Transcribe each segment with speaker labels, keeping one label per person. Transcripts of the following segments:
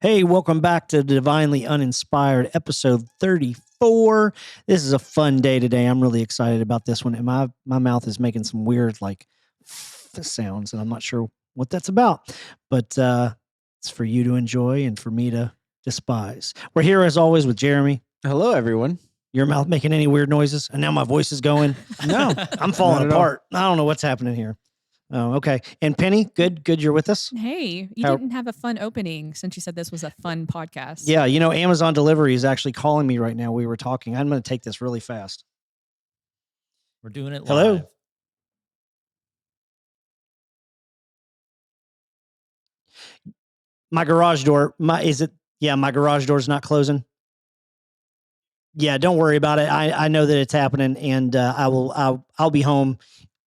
Speaker 1: Hey, welcome back to Divinely Uninspired, episode 34. This is a fun day today. I'm really excited about this one. And my mouth is making some weird like sounds, and I'm not sure what that's about. But it's for you to enjoy and for me to despise. We're here as always with Jeremy.
Speaker 2: Hello, everyone.
Speaker 1: Your mouth making any weird noises? And now my voice is going.
Speaker 2: No,
Speaker 1: I'm falling apart. I don't know what's happening here. Oh, okay. And Penny, good. You're with us.
Speaker 3: Hey, you didn't have a fun opening since you said this was a fun podcast.
Speaker 1: Yeah, Amazon delivery is actually calling me right now. We were talking. I'm going to take this really fast.
Speaker 4: We're doing it live.
Speaker 1: Hello? My garage door, my garage door is not closing. Yeah, don't worry about it. I know that it's happening, and I'll be home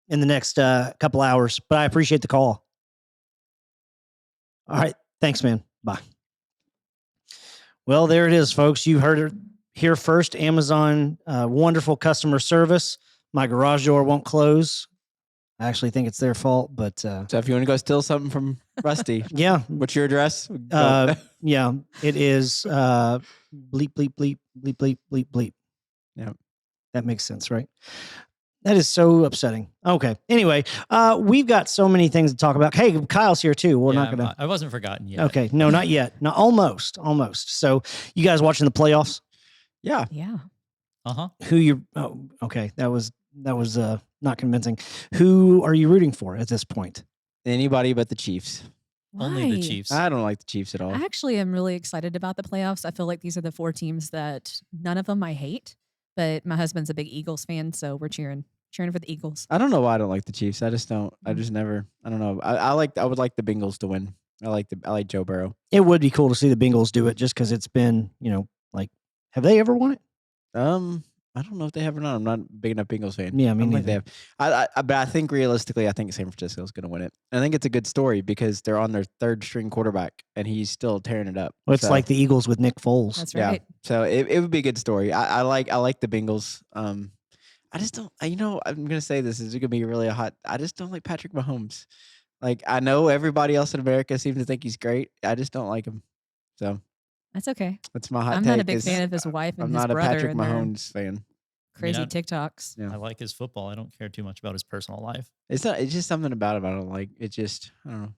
Speaker 1: in the next couple hours, but I appreciate the call. All right. Thanks, man. Bye. Well, there it is, folks. You heard it here first. Amazon, wonderful customer service. My garage door won't close. I actually think it's their fault, but
Speaker 2: so if you want to go steal something from Rusty,
Speaker 1: yeah.
Speaker 2: What's your address?
Speaker 1: Yeah, it is bleep bleep bleep bleep bleep bleep bleep.
Speaker 2: Yeah,
Speaker 1: that makes sense, right? That is so upsetting. Okay. Anyway, we've got so many things to talk about. Hey, Kyle's here too. We're not gonna.
Speaker 4: I wasn't forgotten yet.
Speaker 1: Okay, no, not yet. No, almost. So, you guys watching the playoffs?
Speaker 2: Yeah.
Speaker 1: Who you? Oh, okay. That was not convincing. Who are you rooting for at this point?
Speaker 2: Anybody but the Chiefs.
Speaker 3: Why?
Speaker 4: Only the Chiefs.
Speaker 2: I don't like the Chiefs at all.
Speaker 3: I actually am really excited about the playoffs. I feel like these are the four teams that none of them I hate, but my husband's a big Eagles fan, so we're cheering for the Eagles.
Speaker 2: I don't know why I don't like the Chiefs. I just don't. I just never. I don't know. I would like the Bengals to win. I like Joe Burrow.
Speaker 1: It would be cool to see the Bengals do it, just because it's been, have they ever won it?
Speaker 2: I don't know if they have or not. I'm not a big enough Bengals fan.
Speaker 1: Yeah, me neither.
Speaker 2: They have. But I think realistically, I think San Francisco is going to win it. And I think it's a good story because they're on their third string quarterback and he's still tearing it up.
Speaker 1: Well, it's like the Eagles with Nick Foles.
Speaker 3: That's right.
Speaker 2: Yeah. So it would be a good story. I like the Bengals. I just don't. I'm going to say this is going to be really hot. I just don't like Patrick Mahomes. Like, I know everybody else in America seems to think he's great. I just don't like him. So
Speaker 3: that's okay.
Speaker 2: That's my hot take.
Speaker 3: I'm not a big fan of his wife and his brother.
Speaker 2: I'm not a Patrick Mahomes fan.
Speaker 3: Crazy TikToks.
Speaker 4: Yeah. I like his football. I don't care too much about his personal life.
Speaker 2: It's just something about him I don't like. I don't know.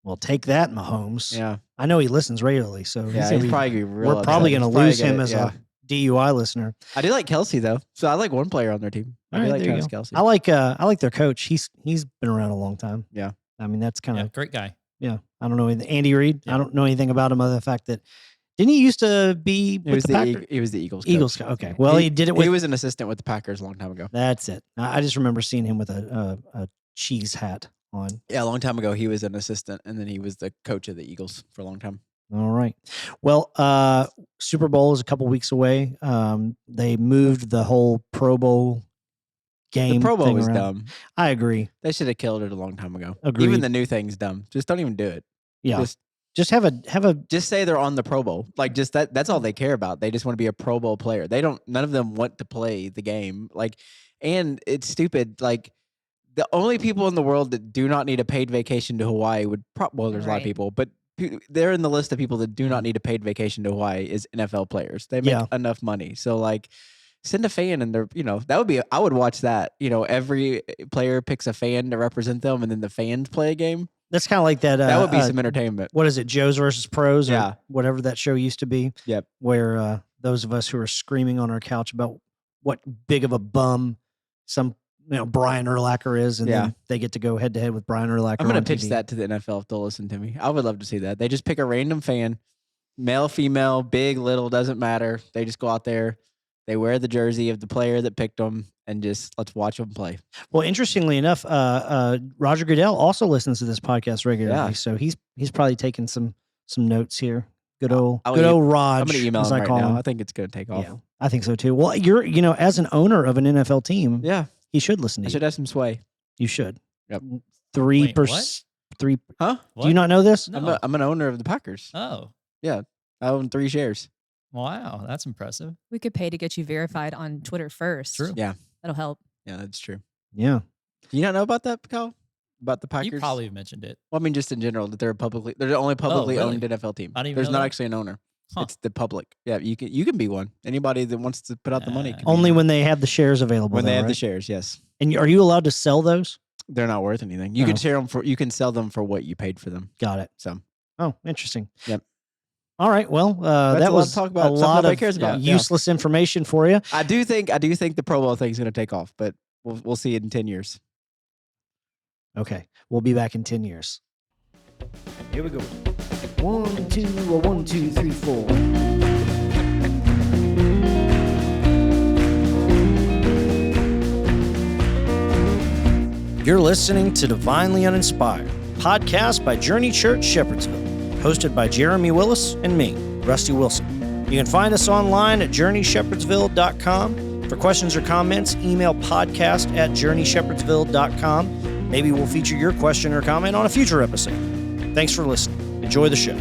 Speaker 1: Well, take that, Mahomes.
Speaker 2: Yeah.
Speaker 1: I know he listens regularly, so
Speaker 2: he's probably
Speaker 1: we're probably going to lose him as a DUI listener.
Speaker 2: I do like Kelsey though, so I like one player on their team. I like Travis Kelsey.
Speaker 1: I like their coach. He's been around a long time.
Speaker 2: Yeah.
Speaker 1: I mean, that's kind of
Speaker 4: great guy.
Speaker 1: Yeah. I don't know anything. Andy Reid. Yeah. I don't know anything about him other than the fact that didn't he used to be with the Packers?
Speaker 2: He was the Eagles coach.
Speaker 1: Eagles. Okay. Well, he did it with.
Speaker 2: He was an assistant with the Packers a long time ago.
Speaker 1: That's it. I just remember seeing him with a cheese hat on.
Speaker 2: Yeah, a long time ago he was an assistant, and then he was the coach of the Eagles for a long time.
Speaker 1: All right. Well, Super Bowl is a couple weeks away. They moved the whole Pro Bowl game.
Speaker 2: The Pro Bowl was dumb.
Speaker 1: I agree.
Speaker 2: They should have killed it a long time ago.
Speaker 1: Agreed.
Speaker 2: Even the new thing's dumb. Just don't even do it.
Speaker 1: Yeah. Just have a.
Speaker 2: Just say they're on the Pro Bowl. Like just that's all they care about. They just want to be a Pro Bowl player. None of them want to play the game. Like, and it's stupid. Like, the only people in the world that do not need a paid vacation to Hawaii there's a lot of people, but they're in the list of people that do not need a paid vacation to Hawaii is NFL players. They make enough money. So like, send a fan and they're, that would be, I would watch that. Every player picks a fan to represent them and then the fans play a game.
Speaker 1: That's kind of like that.
Speaker 2: That would be some entertainment.
Speaker 1: What is it? Joe's versus Pros or whatever that show used to be.
Speaker 2: Yep.
Speaker 1: Where those of us who are screaming on our couch about what big of a bum some Brian Urlacher is, and then they get to go head to head with Brian Urlacher.
Speaker 2: I'm going to pitch that to the NFL if they'll listen to me. I would love to see that. They just pick a random fan, male, female, big, little, doesn't matter. They just go out there, they wear the jersey of the player that picked them, and just let's watch them play.
Speaker 1: Well, interestingly enough, Roger Goodell also listens to this podcast regularly, so he's probably taking some notes here. Good old Raj.
Speaker 2: I'm going to email him right now. I think it's going to take off.
Speaker 1: Yeah, I think so too. Well, you're as an owner of an NFL team, he should listen to you.
Speaker 2: I should have some sway.
Speaker 1: You should.
Speaker 2: Yep.
Speaker 1: 3%. 3.
Speaker 2: Huh?
Speaker 1: What? Do you not know this?
Speaker 2: No. I'm an owner of the Packers.
Speaker 4: Oh.
Speaker 2: Yeah. I own 3 shares.
Speaker 4: Wow, that's impressive.
Speaker 3: We could pay to get you verified on Twitter first.
Speaker 4: True.
Speaker 2: Yeah.
Speaker 3: That'll help.
Speaker 2: Yeah, that's true.
Speaker 1: Yeah.
Speaker 2: Do you not know about that, Kyle? about the Packers?
Speaker 4: You probably have mentioned it.
Speaker 2: Well, I mean, just in general, that they're the only publicly
Speaker 4: really?
Speaker 2: owned NFL team.
Speaker 4: I didn't even
Speaker 2: There's
Speaker 4: know
Speaker 2: not
Speaker 4: that.
Speaker 2: actually an owner.
Speaker 4: Huh.
Speaker 2: It's the public. Yeah, you can be one. Anybody that wants to put out the money can be
Speaker 1: Only
Speaker 2: one.
Speaker 1: when they have the shares available.
Speaker 2: When
Speaker 1: though,
Speaker 2: they have the
Speaker 1: right?
Speaker 2: shares. Yes,
Speaker 1: And are you allowed to sell those?
Speaker 2: they're not worth anything. You
Speaker 1: Oh.
Speaker 2: can share them you can sell them for what you paid for them.
Speaker 1: Got it.
Speaker 2: So
Speaker 1: Oh, interesting.
Speaker 2: Yep.
Speaker 1: All right. Well,
Speaker 2: That's
Speaker 1: that
Speaker 2: a lot to
Speaker 1: was
Speaker 2: talk about.
Speaker 1: a
Speaker 2: Something
Speaker 1: lot
Speaker 2: nobody
Speaker 1: of
Speaker 2: cares about. Yeah.
Speaker 1: useless information for you.
Speaker 2: I do think the Pro Bowl thing is going to take off, but we'll see it in 10 years.
Speaker 1: Okay. We'll be back in 10 years. Here we go. 1, 2, 1, 2, 3, 4. You're listening to Divinely Uninspired, podcast by Journey Church Shepherdsville, hosted by Jeremy Willis and me, Rusty Wilson. You can find us online at journeyshepherdsville.com. For questions or comments, email podcast@journeyshepherdsville.com. Maybe we'll feature your question or comment on a future episode. Thanks for listening. Enjoy the show.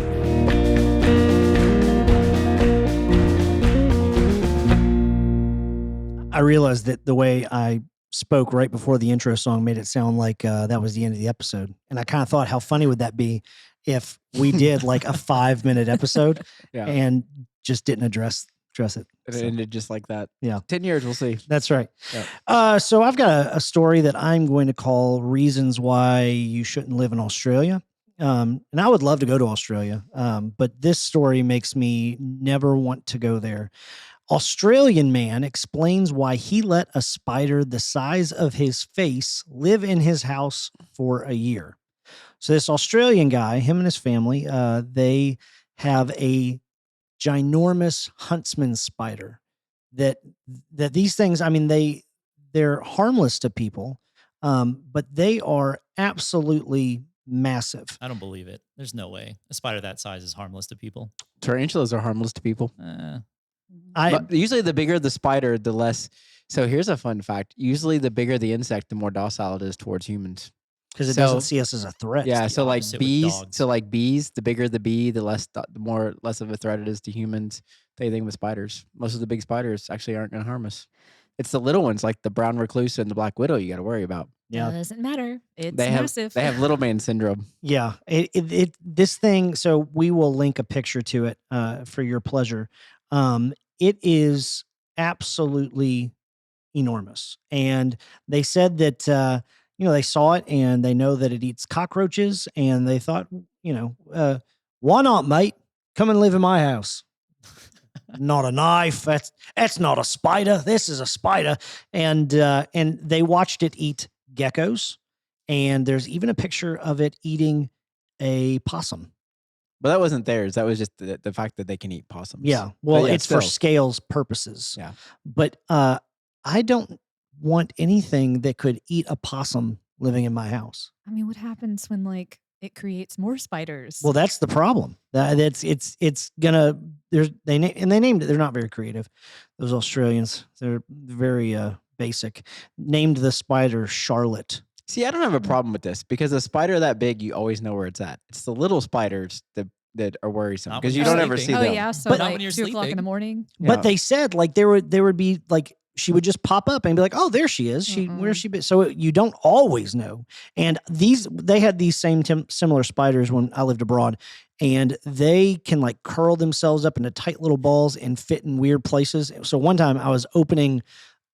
Speaker 1: I realized that the way I spoke right before the intro song made it sound like that was the end of the episode. And I kind of thought, how funny would that be if we did like a 5-minute episode
Speaker 2: Yeah.
Speaker 1: and just didn't address it.
Speaker 2: It
Speaker 1: So,
Speaker 2: ended just like that.
Speaker 1: Yeah.
Speaker 2: 10 years, we'll see.
Speaker 1: that's right.
Speaker 2: Yeah.
Speaker 1: So I've got a story that I'm going to call Reasons Why You Shouldn't Live in Australia. And I would love to go to Australia, but this story makes me never want to go there. Australian man explains why he let a spider the size of his face live in his house for a year. So this Australian guy, him and his family, they have a ginormous huntsman spider that these things, I mean, they're harmless to people, but they are absolutely massive.
Speaker 4: I don't believe it. There's no way a spider that size is harmless to people.
Speaker 2: Tarantulas are harmless to people.
Speaker 1: I
Speaker 2: But usually the bigger the spider, the less. So here's a fun fact. Usually the bigger the insect, the more docile it is towards humans.
Speaker 1: because it
Speaker 2: So-
Speaker 1: doesn't see us as a threat.
Speaker 2: Yeah.
Speaker 4: the
Speaker 2: So like
Speaker 4: opposite with
Speaker 2: bees.
Speaker 4: dogs.
Speaker 2: So like bees, the bigger the bee, the less of a threat it is to humans. Same thing with spiders. Most of the big spiders actually aren't going to harm us. It's the little ones like the brown recluse and the black widow you got to worry about.
Speaker 1: Yeah.
Speaker 3: Doesn't matter. It's
Speaker 2: They have
Speaker 3: massive.
Speaker 2: little man syndrome.
Speaker 1: Yeah, this thing. So we will link a picture to it for your pleasure. It is absolutely enormous, and they said that they saw it and they know that it eats cockroaches, and they thought, why not, mate? Come and live in my house. Not a knife. That's not a spider. This is a spider, and they watched it eat geckos. And there's even a picture of it eating a possum.
Speaker 2: But that wasn't theirs. That was just the fact that they can eat possums.
Speaker 1: Yeah. Well,
Speaker 2: yeah,
Speaker 1: it's for
Speaker 2: still.
Speaker 1: scales purposes.
Speaker 2: Yeah.
Speaker 1: But I don't want anything that could eat a possum living in my house.
Speaker 3: I mean, what happens when it creates more spiders?
Speaker 1: Well, that's the problem. It's gonna. They named it. They're not very creative. Those Australians. They're very basic. Named the spider Charlotte.
Speaker 2: See, I don't have a problem with this because a spider that big, you always know where it's at. It's the little spiders that are worrisome
Speaker 4: Not
Speaker 2: because
Speaker 4: when
Speaker 2: you
Speaker 4: you're
Speaker 2: don't ever
Speaker 4: sleeping.
Speaker 2: see
Speaker 3: oh
Speaker 2: them.
Speaker 3: yeah, so
Speaker 1: But-
Speaker 4: Not
Speaker 3: like
Speaker 4: when you're
Speaker 3: 2:00 in the
Speaker 4: sleeping.
Speaker 3: morning.
Speaker 1: But
Speaker 2: Yeah.
Speaker 1: they said like there would be like she would just pop up and be like, oh, there she is. Where's she been? So you don't always know. And they had these same similar spiders when I lived abroad, and they can like curl themselves up into tight little balls and fit in weird places. So one time I was opening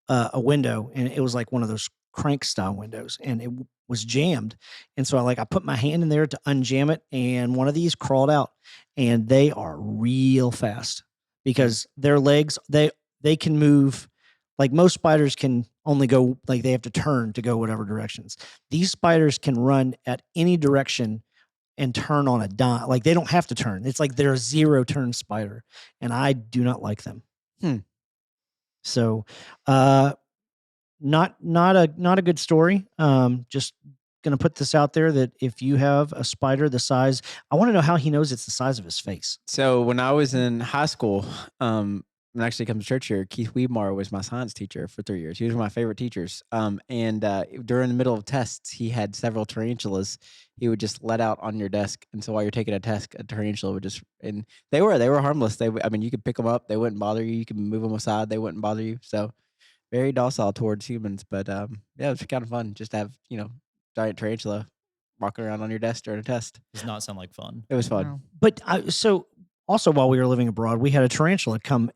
Speaker 1: a window, and it was like one of those crank style windows, and it was jammed. And so I put my hand in there to unjam it, and one of these crawled out, and they are real fast because their legs, they can move. Like most spiders can only go, like they have to turn to go whatever directions. These spiders can run at any direction and turn on a dime. Like they don't have to turn. It's like they're a 0-turn spider, and I do not like them. So, not a good story. Just gonna put this out there that if you have a spider the size, I want to know how he knows it's the size of his face.
Speaker 2: So when I was in high school, and actually come to church here, Keith Weedmar was my science teacher for 3 years. He was one of my favorite teachers. And during the middle of tests, he had several tarantulas he would just let out on your desk. And so while you're taking a test, a tarantula would just, and they were harmless. I mean, you could pick them up. They wouldn't bother you. You can move them aside. They wouldn't bother you. So very docile towards humans. But yeah, it was kind of fun just to have, giant tarantula walking around on your desk during a test.
Speaker 4: Does not sound like fun.
Speaker 2: It was fun.
Speaker 3: Wow.
Speaker 1: But so also while we were living abroad, we had a tarantula come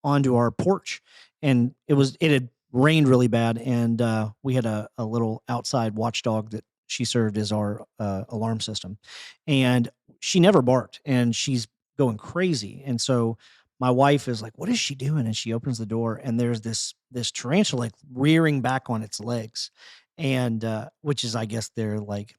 Speaker 1: onto our porch, and it had rained really bad, and we had a little outside watchdog that she served as our alarm system, and she never barked, and she's going crazy, and so my wife is like, "What is she doing?" And she opens the door, and there's this tarantula like rearing back on its legs, and which is, I guess, they're like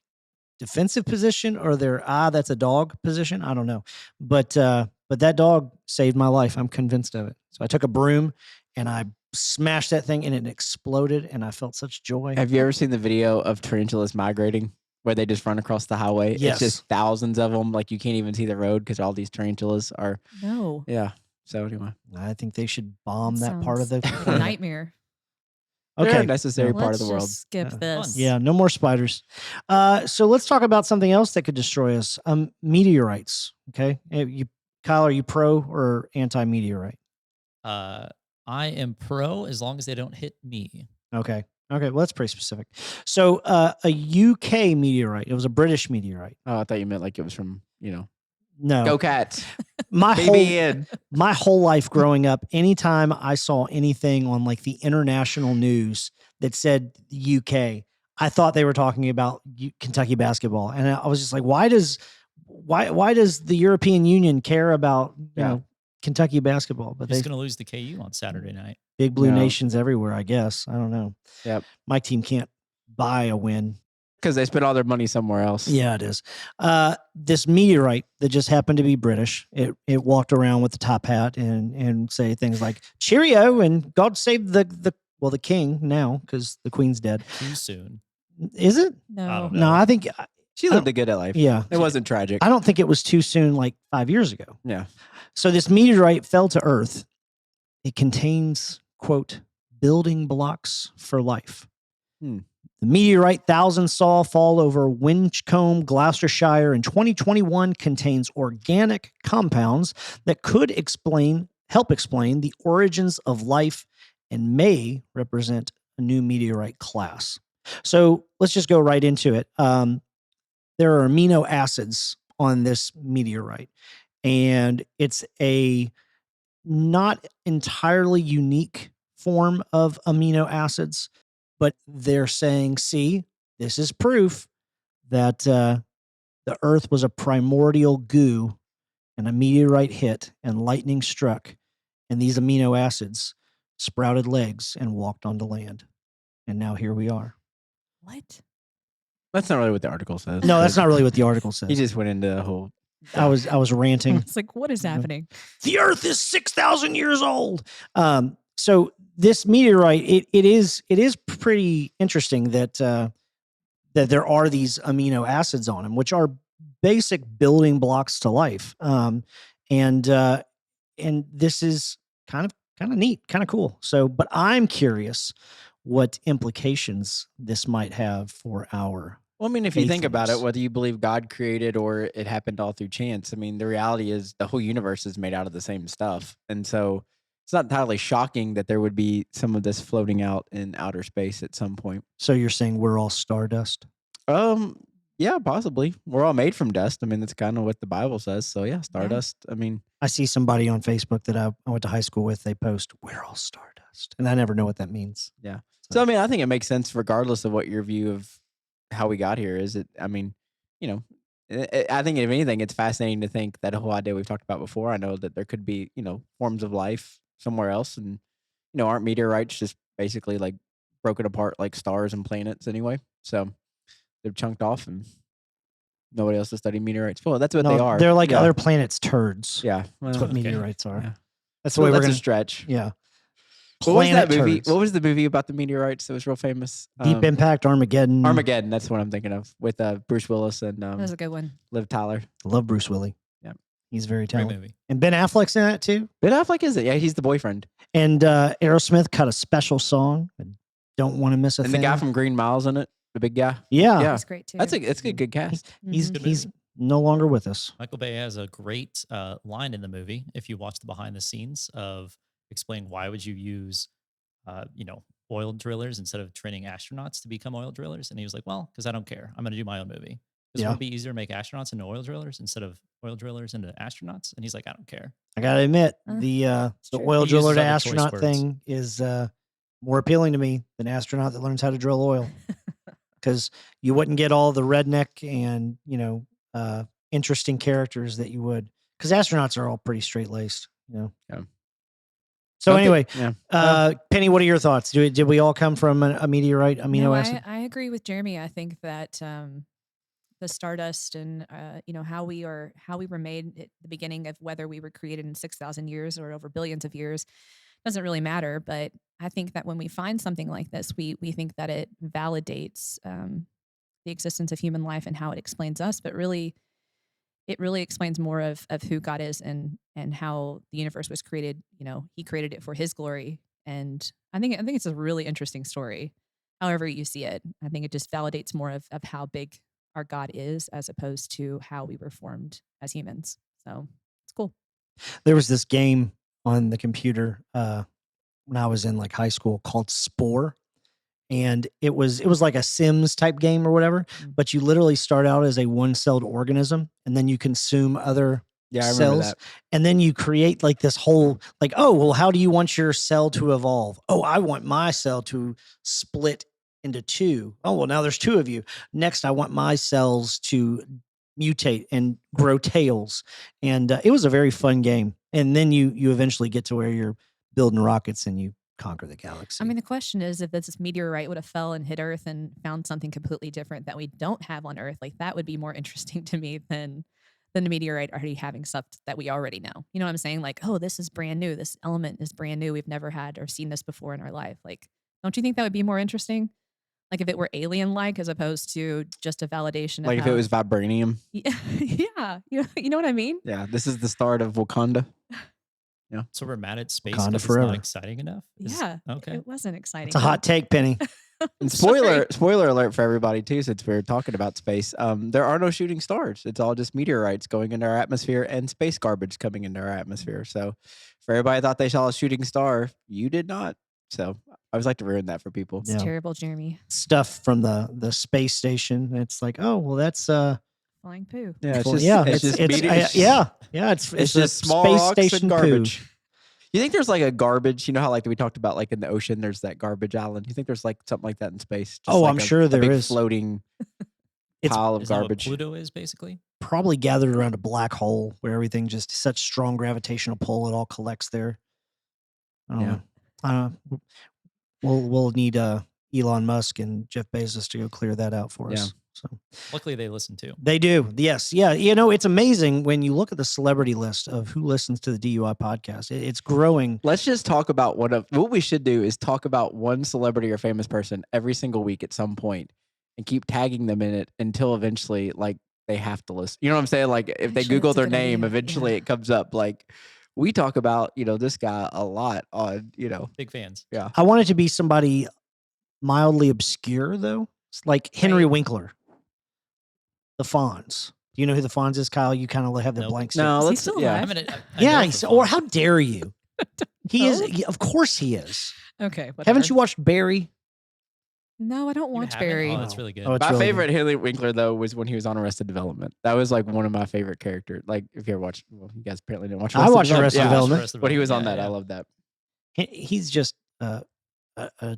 Speaker 1: defensive position or their that's a dog position. I don't know. But that dog saved my life. I'm convinced of it. So I took a broom and I smashed that thing and it exploded and I felt such joy.
Speaker 2: Have you ever seen the video of tarantulas migrating where they just run across the highway?
Speaker 1: Yes.
Speaker 2: It's just thousands of them. Like you can't even see the road because all these tarantulas are.
Speaker 3: No.
Speaker 2: Yeah. So anyway,
Speaker 1: I think they should bomb that part of the
Speaker 3: sounds like a
Speaker 1: planet.
Speaker 3: nightmare.
Speaker 2: they're
Speaker 1: Okay.
Speaker 2: a necessary part of
Speaker 3: Let's
Speaker 2: the world.
Speaker 3: just skip
Speaker 4: Yeah.
Speaker 3: this.
Speaker 4: Fun.
Speaker 1: Yeah, no more spiders. So let's talk about something else that could destroy us. Meteorites. Okay. Kyle, are you pro or anti-meteorite?
Speaker 4: I am pro as long as they don't hit me.
Speaker 1: Okay. Okay. Well, that's pretty specific. So a UK meteorite. It was a British meteorite.
Speaker 2: Oh, I thought you meant like it was from,
Speaker 1: No.
Speaker 2: Go Cats.
Speaker 1: My
Speaker 2: Baby in.
Speaker 1: my whole life growing up, anytime I saw anything on like the international news that said UK, I thought they were talking about Kentucky basketball, and I was just like, why does the European Union care about Kentucky basketball? But
Speaker 4: Who's
Speaker 1: they
Speaker 4: going to lose the KU on Saturday night?
Speaker 1: big blue
Speaker 2: No.
Speaker 1: nations everywhere, I guess. I don't know.
Speaker 2: Yep.
Speaker 1: My team can't buy a win.
Speaker 2: Because they spent all their money somewhere else.
Speaker 1: Yeah, it is. This meteorite that just happened to be British. It walked around with the top hat and say things like "Cheerio" and "God save the king" now because the queen's dead.
Speaker 4: Too soon.
Speaker 1: Is it?
Speaker 3: No.
Speaker 4: don't
Speaker 1: No, I think
Speaker 2: She lived a good life.
Speaker 1: yeah.
Speaker 2: It wasn't tragic.
Speaker 1: I don't think it was too soon. Like 5 years ago.
Speaker 2: Yeah.
Speaker 1: So this meteorite fell to Earth. It contains, quote, building blocks for life. The meteorite thousands saw fall over Winchcombe, Gloucestershire in 2021 contains organic compounds that could help explain the origins of life and may represent a new meteorite class. So let's just go right into it. There are amino acids on this meteorite, and it's a not entirely unique form of amino acids, but they're saying, see, this is proof that the Earth was a primordial goo and a meteorite hit and lightning struck, and these amino acids sprouted legs and walked onto land. And now here we are.
Speaker 3: What?
Speaker 2: That's not really what the article says.
Speaker 1: No, that's not really what the article says.
Speaker 2: He just went into the whole.
Speaker 1: I was ranting.
Speaker 3: It's like, what is happening?
Speaker 1: The Earth is 6,000 years old. So this meteorite, it is pretty interesting that that there are these amino acids on them, which are basic building blocks to life. And this is kind of neat, kind of cool. So, but I'm curious what implications this might have for our.
Speaker 2: Well, I mean, if you think about it,
Speaker 1: faithfulness.
Speaker 2: whether you believe God created or it happened all through chance, I mean, the reality is the whole universe is made out of the same stuff. And so it's not entirely shocking that there would be some of this floating out in outer space at some point.
Speaker 1: So you're saying we're all stardust?
Speaker 2: Yeah, possibly. We're all made from dust. I mean, that's kind of what the Bible says. So yeah, stardust. I mean,
Speaker 1: I see somebody on Facebook that I went to high school with. They post, "We're all stardust," and I never know what that means.
Speaker 2: yeah. So I mean, I think it makes sense regardless of what your view of how we got here is. I mean, I think if anything, it's fascinating to think that whole idea we've talked about before. I know that there could be, forms of life somewhere else, and aren't meteorites just basically like broken apart like stars and planets anyway? So they're chunked off, and nobody else has studied meteorites. Well, that's what they are.
Speaker 1: They're like
Speaker 2: Yeah.
Speaker 1: other planets' turds.
Speaker 2: Yeah,
Speaker 1: That's what
Speaker 4: Okay.
Speaker 1: meteorites are.
Speaker 2: Yeah.
Speaker 1: That's the way
Speaker 2: Well,
Speaker 1: we're
Speaker 2: that's
Speaker 1: gonna.
Speaker 2: a stretch.
Speaker 1: Yeah.
Speaker 2: What was that
Speaker 1: Planet
Speaker 2: movie?
Speaker 1: turds.
Speaker 2: What was the movie about the meteorites that was real famous?
Speaker 1: Deep Impact, Armageddon.
Speaker 2: Armageddon. That's what I'm thinking of with Bruce Willis and
Speaker 3: That was a good one.
Speaker 2: Liv Tyler.
Speaker 1: Love Bruce Willie.
Speaker 2: Yeah.
Speaker 1: He's very
Speaker 4: Great
Speaker 1: talented.
Speaker 4: movie.
Speaker 1: And Ben Affleck's in that too.
Speaker 2: Ben Affleck is it? Yeah, he's the boyfriend.
Speaker 1: And Aerosmith cut a special song. I don't want to miss a
Speaker 2: And
Speaker 1: thing.
Speaker 2: the guy from Green Miles in it, the big guy.
Speaker 1: yeah,
Speaker 2: Yeah.
Speaker 3: That's great too.
Speaker 2: That's a good cast.
Speaker 1: he's
Speaker 3: Mhm.
Speaker 4: Good
Speaker 1: he's
Speaker 4: movie.
Speaker 1: no longer with us.
Speaker 4: Michael Bay has a great line in the movie. If you watch the behind the scenes of explain why would you use, oil drillers instead of training astronauts to become oil drillers? And he was like, well, because I don't care. I'm going to do my own movie. Because
Speaker 1: Yeah.
Speaker 4: would it be easier to make astronauts into oil drillers instead of oil drillers into astronauts? And he's like, I don't care.
Speaker 1: I gotta admit,
Speaker 3: Uh,
Speaker 1: the
Speaker 3: true.
Speaker 1: oil
Speaker 4: He
Speaker 1: driller
Speaker 4: uses
Speaker 1: to
Speaker 4: other choice
Speaker 1: astronaut
Speaker 4: words.
Speaker 1: thing is more appealing to me than astronaut that learns how to drill oil, because you wouldn't get all the redneck and interesting characters that you would, because astronauts are all pretty straight laced.
Speaker 2: Yeah.
Speaker 1: So
Speaker 2: Don't
Speaker 1: anyway,
Speaker 2: yeah.
Speaker 1: Penny, what are your thoughts? Did we all come from a meteorite amino
Speaker 3: No,
Speaker 1: acid?
Speaker 3: I agree with Jeremy. I think that the stardust and how we were made at the beginning of whether we were created in 6,000 years or over billions of years doesn't really matter. But I think that when we find something like this, we think that it validates the existence of human life and how it explains us. But really, it really explains more of who God is and how the universe was created. He created it for His glory, and I think it's a really interesting story. However you see it, I think it just validates more of how big our God is, as opposed to how we were formed as humans. So it's cool.
Speaker 1: There was this game on the computer when I was in like high school called Spore, and it was like a Sims type game or whatever. But you literally start out as a one-celled organism, and then you consume other
Speaker 2: Yeah, I remember
Speaker 1: cells,
Speaker 2: that.
Speaker 1: and then you create like this whole like, oh well, how do you want your cell to evolve? Oh, I want my cell to split into two. Oh well, now there's two of you. Next, I want my cells to mutate and grow tails, and it was a very fun game. And then you eventually get to where you're building rockets and you conquer the galaxy.
Speaker 3: I mean, the question is, if this meteorite would have fell and hit Earth and found something completely different that we don't have on Earth, like that would be more interesting to me than the meteorite already having stuff that we already know. You know what I'm saying? Like, oh, this is brand new. This element is brand new. We've never had or seen this before in our life. Like, don't you think that would be more interesting? Like if it were alien-like as opposed to just a validation of
Speaker 2: Like if it was vibranium.
Speaker 3: yeah. You know what I mean?
Speaker 2: Yeah, this is the start of Wakanda.
Speaker 4: So we're mad at space
Speaker 1: Wakanda
Speaker 4: because it's
Speaker 1: forever.
Speaker 4: not exciting enough?
Speaker 3: Yeah.
Speaker 4: Okay.
Speaker 3: It wasn't exciting.
Speaker 1: It's a hot take, Penny.
Speaker 2: And
Speaker 3: Sorry.
Speaker 2: spoiler alert for everybody too, since we're talking about space. There are no shooting stars. It's all just meteorites going into our atmosphere and space garbage coming into our atmosphere. So for everybody that thought they saw a shooting star, you did not. So I always like to ruin that for people.
Speaker 3: It's
Speaker 1: Yeah.
Speaker 3: terrible, Jeremy.
Speaker 1: Stuff from the space station. It's like, oh well, that's
Speaker 3: Flying poo.
Speaker 2: Yeah, it's
Speaker 1: well,
Speaker 2: just
Speaker 1: yeah,
Speaker 2: it's just
Speaker 1: it's
Speaker 2: just
Speaker 1: a
Speaker 2: small
Speaker 1: space
Speaker 2: rocks
Speaker 1: station
Speaker 2: and
Speaker 1: poo.
Speaker 2: garbage. You think there's like a garbage? You know how like we talked about like in the ocean, there's that garbage island. You think there's like something like that in space? Just
Speaker 1: Oh,
Speaker 2: like
Speaker 1: I'm
Speaker 2: a
Speaker 1: sure there
Speaker 2: big
Speaker 1: is.
Speaker 2: floating
Speaker 1: It's
Speaker 2: pile of
Speaker 4: Is that what
Speaker 2: garbage.
Speaker 4: Pluto is basically?
Speaker 1: Probably gathered around a black hole where everything just such strong gravitational pull, it all collects there. I don't
Speaker 2: Yeah.
Speaker 1: know. We'll need Elon Musk and Jeff Bezos to go clear that out for us. So
Speaker 4: Luckily, they listen too.
Speaker 1: they do. Yes. Yeah. It's amazing when you look at the celebrity list of who listens to the DUI podcast. It's growing.
Speaker 2: Let's just talk about what we should do is talk about one celebrity or famous person every single week at some point and keep tagging them in it until eventually like they have to listen. You know what I'm saying? Like if they
Speaker 3: Actually,
Speaker 2: Google
Speaker 3: that's a
Speaker 2: their
Speaker 3: good
Speaker 2: name,
Speaker 3: idea.
Speaker 2: eventually
Speaker 3: Yeah.
Speaker 2: it comes up. Like we talk about, this guy a lot on,
Speaker 4: Big fans.
Speaker 2: yeah.
Speaker 1: I want it to be somebody mildly obscure though. It's like Henry
Speaker 3: Right.
Speaker 1: Winkler, the Fonz. Do you know who the Fonz is, Kyle? You kind of have the
Speaker 4: Nope.
Speaker 1: blank
Speaker 2: No,
Speaker 3: Is he
Speaker 2: let's
Speaker 3: still
Speaker 2: yeah.
Speaker 3: alive?
Speaker 4: I mean, I
Speaker 1: Yeah,
Speaker 4: know for
Speaker 1: or
Speaker 4: fun.
Speaker 1: how dare you? He is.
Speaker 3: know.
Speaker 1: Of course he is.
Speaker 3: Okay. Whatever.
Speaker 1: Haven't you watched Barry?
Speaker 3: No, I don't
Speaker 4: You
Speaker 3: watch
Speaker 4: haven't?
Speaker 3: Barry.
Speaker 4: Oh, that's really good.
Speaker 1: Oh, it's
Speaker 2: My
Speaker 1: really good.
Speaker 2: favorite Henry Winkler though was when he was on Arrested Development. That was like one of my favorite characters. Like if you ever watched, well, you guys apparently didn't watch.
Speaker 1: I watched Arrested
Speaker 2: Yeah,
Speaker 1: Development.
Speaker 2: but he was on that.
Speaker 4: Yeah,
Speaker 2: I
Speaker 4: yeah.
Speaker 2: love that.
Speaker 1: He's just a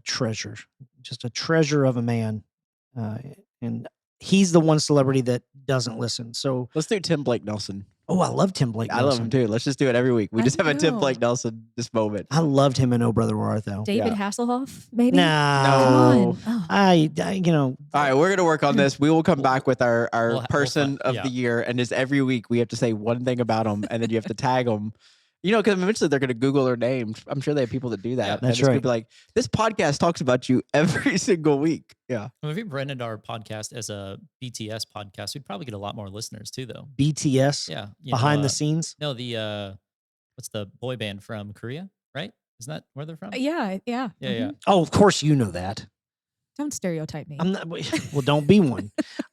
Speaker 1: treasure, just a treasure of a man, and he's the one celebrity that doesn't listen. So,
Speaker 2: Let's do Tim Blake Nelson.
Speaker 1: oh, I love Tim Blake.
Speaker 2: I love him
Speaker 1: Nelson.
Speaker 2: too. Let's just do it every week. We
Speaker 3: I
Speaker 2: just have a
Speaker 3: don't
Speaker 2: Tim
Speaker 3: know.
Speaker 2: Blake Nelson this moment.
Speaker 1: I loved him in Oh Brother Where Art Thou.
Speaker 3: David
Speaker 2: Yeah.
Speaker 3: Hasselhoff, maybe?
Speaker 1: Nah,
Speaker 3: Come
Speaker 2: No.
Speaker 3: on. Oh.
Speaker 1: I
Speaker 2: All right, we're gonna work on this. We will come back with our
Speaker 4: we'll
Speaker 2: person of
Speaker 4: yeah.
Speaker 2: the year, and just every week we have to say one thing about them, and then you have to tag them. Because eventually they're gonna Google their name. I'm sure they have people that do that.
Speaker 4: Yeah.
Speaker 2: And
Speaker 1: That's
Speaker 2: it's gonna
Speaker 1: right.
Speaker 2: be like, this podcast talks about you every single week. Yeah.
Speaker 4: Well, if we branded our podcast as a BTS podcast, we'd probably get a lot more listeners too, though.
Speaker 1: BTS
Speaker 4: Yeah.
Speaker 1: behind the scenes.
Speaker 4: No, what's the boy band from Korea, right? Isn't that where they're from?
Speaker 3: Yeah.
Speaker 4: Yeah, yeah.
Speaker 1: Oh, of course you know that.
Speaker 3: Don't stereotype me.
Speaker 1: I'm not. Well, don't be one.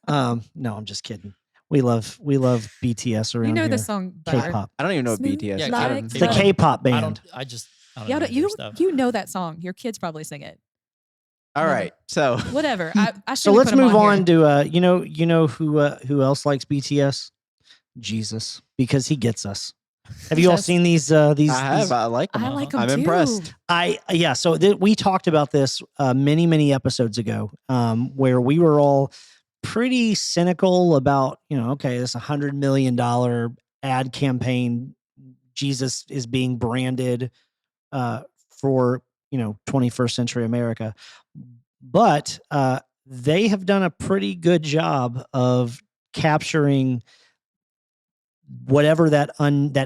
Speaker 1: No, I'm just kidding. We love BTS around
Speaker 3: You know
Speaker 1: here.
Speaker 3: the song Butter.
Speaker 1: K-pop,
Speaker 2: I don't even know what
Speaker 3: Smooth
Speaker 2: BTS.
Speaker 4: Yeah,
Speaker 2: is.
Speaker 3: like
Speaker 2: I don't-
Speaker 1: the
Speaker 3: butter.
Speaker 1: K-pop
Speaker 4: I
Speaker 1: band.
Speaker 4: don't
Speaker 3: Yeah,
Speaker 4: know their stuff.
Speaker 3: you know that song. Your kids probably sing it.
Speaker 2: All
Speaker 3: Whatever.
Speaker 2: right. So
Speaker 3: Whatever. I
Speaker 1: So
Speaker 3: shouldn't
Speaker 1: let's
Speaker 3: put 'em
Speaker 1: move on
Speaker 3: here.
Speaker 1: to you know who else likes BTS? Jesus, because he gets us. Have you all
Speaker 3: Jesus.
Speaker 1: seen these?
Speaker 2: I
Speaker 1: These
Speaker 2: have. I like them.
Speaker 3: I like them
Speaker 2: I'm
Speaker 3: too.
Speaker 2: impressed.
Speaker 1: yeah. So we talked about this many episodes ago, where we were all pretty cynical about, okay, this $100 million ad campaign. Jesus is being branded for 21st century America, but they have done a pretty good job of capturing whatever that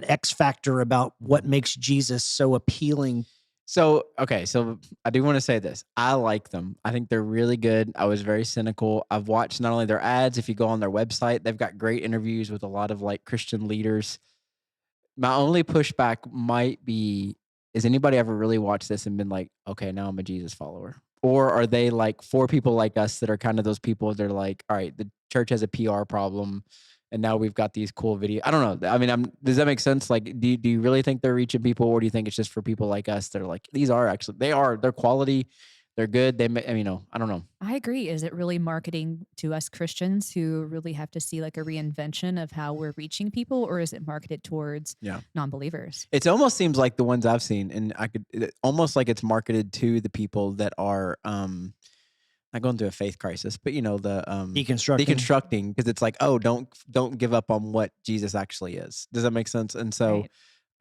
Speaker 1: X factor about what makes Jesus so appealing.
Speaker 2: So, okay. So I do want to say this. I like them. I think they're really good. I was very cynical. I've watched not only their ads, if you go on their website, they've got great interviews with a lot of like Christian leaders. My only pushback might be, is anybody ever really watched this and been like, okay, now I'm a Jesus follower? Or are they like for people like us that are kind of those people that are like, all right, the church has a PR problem and now we've got these cool videos. I don't know. I mean, does that make sense? Like, do you really think they're reaching people, or do you think it's just for people like us that are like, they're quality, they're good. I mean, I don't know.
Speaker 3: I agree. Is it really marketing to us Christians who really have to see like a reinvention of how we're reaching people, or is it marketed towards
Speaker 2: Yeah.
Speaker 3: non-believers?
Speaker 2: It almost seems like the ones I've seen, and almost like it's marketed to the people that are not going through a faith crisis, but the deconstructing, because it's like, oh, don't give up on what Jesus actually is. Does that make sense? And so,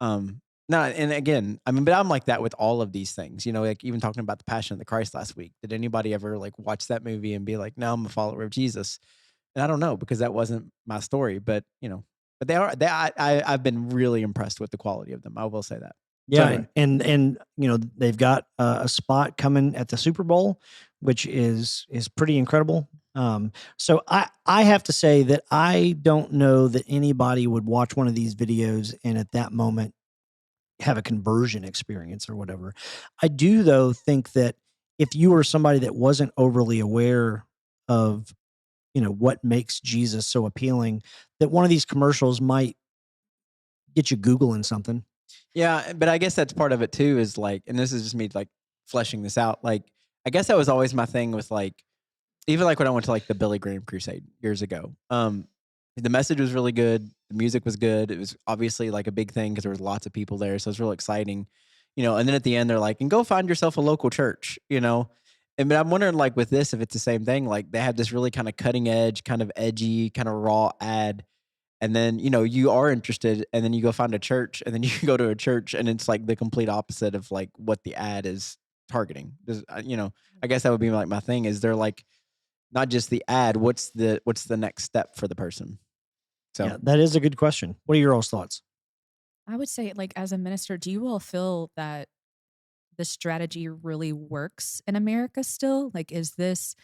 Speaker 3: Right.
Speaker 2: no, and again, I mean, but I'm like that with all of these things. Like even talking about the Passion of the Christ last week. Did anybody ever like watch that movie and be like, "Now I'm a follower of Jesus"? And I don't know, because that wasn't my story, but but I've been really impressed with the quality of them. I will say that. So
Speaker 1: Yeah,
Speaker 2: anyway.
Speaker 1: and they've got a spot coming at the Super Bowl, which is pretty incredible. So I have to say that I don't know that anybody would watch one of these videos and at that moment have a conversion experience or whatever. I do though think that if you were somebody that wasn't overly aware of what makes Jesus so appealing, that one of these commercials might get you Googling something.
Speaker 2: Yeah, but I guess that's part of it too, is like, and this is just me like fleshing this out. Like, I guess that was always my thing with like, even like when I went to like the Billy Graham crusade years ago. The message was really good. The music was good. It was obviously like a big thing because there was lots of people there. So it was real exciting, and then at the end they're like, and go find yourself a local church. And but I'm wondering like with this, if it's the same thing, like they have this really kind of cutting edge, kind of edgy, kind of raw ad, and then you are interested, and then you go find a church, and then you go to a church and it's like the complete opposite of like what the ad is targeting. I guess that would be like my thing, is they're like, not just the ad, what's the next step for the person? So
Speaker 1: Yeah, that is a good question. What are your all's thoughts?
Speaker 3: I would say, like, as a minister, do you all feel that the strategy really works in America still? Like, is this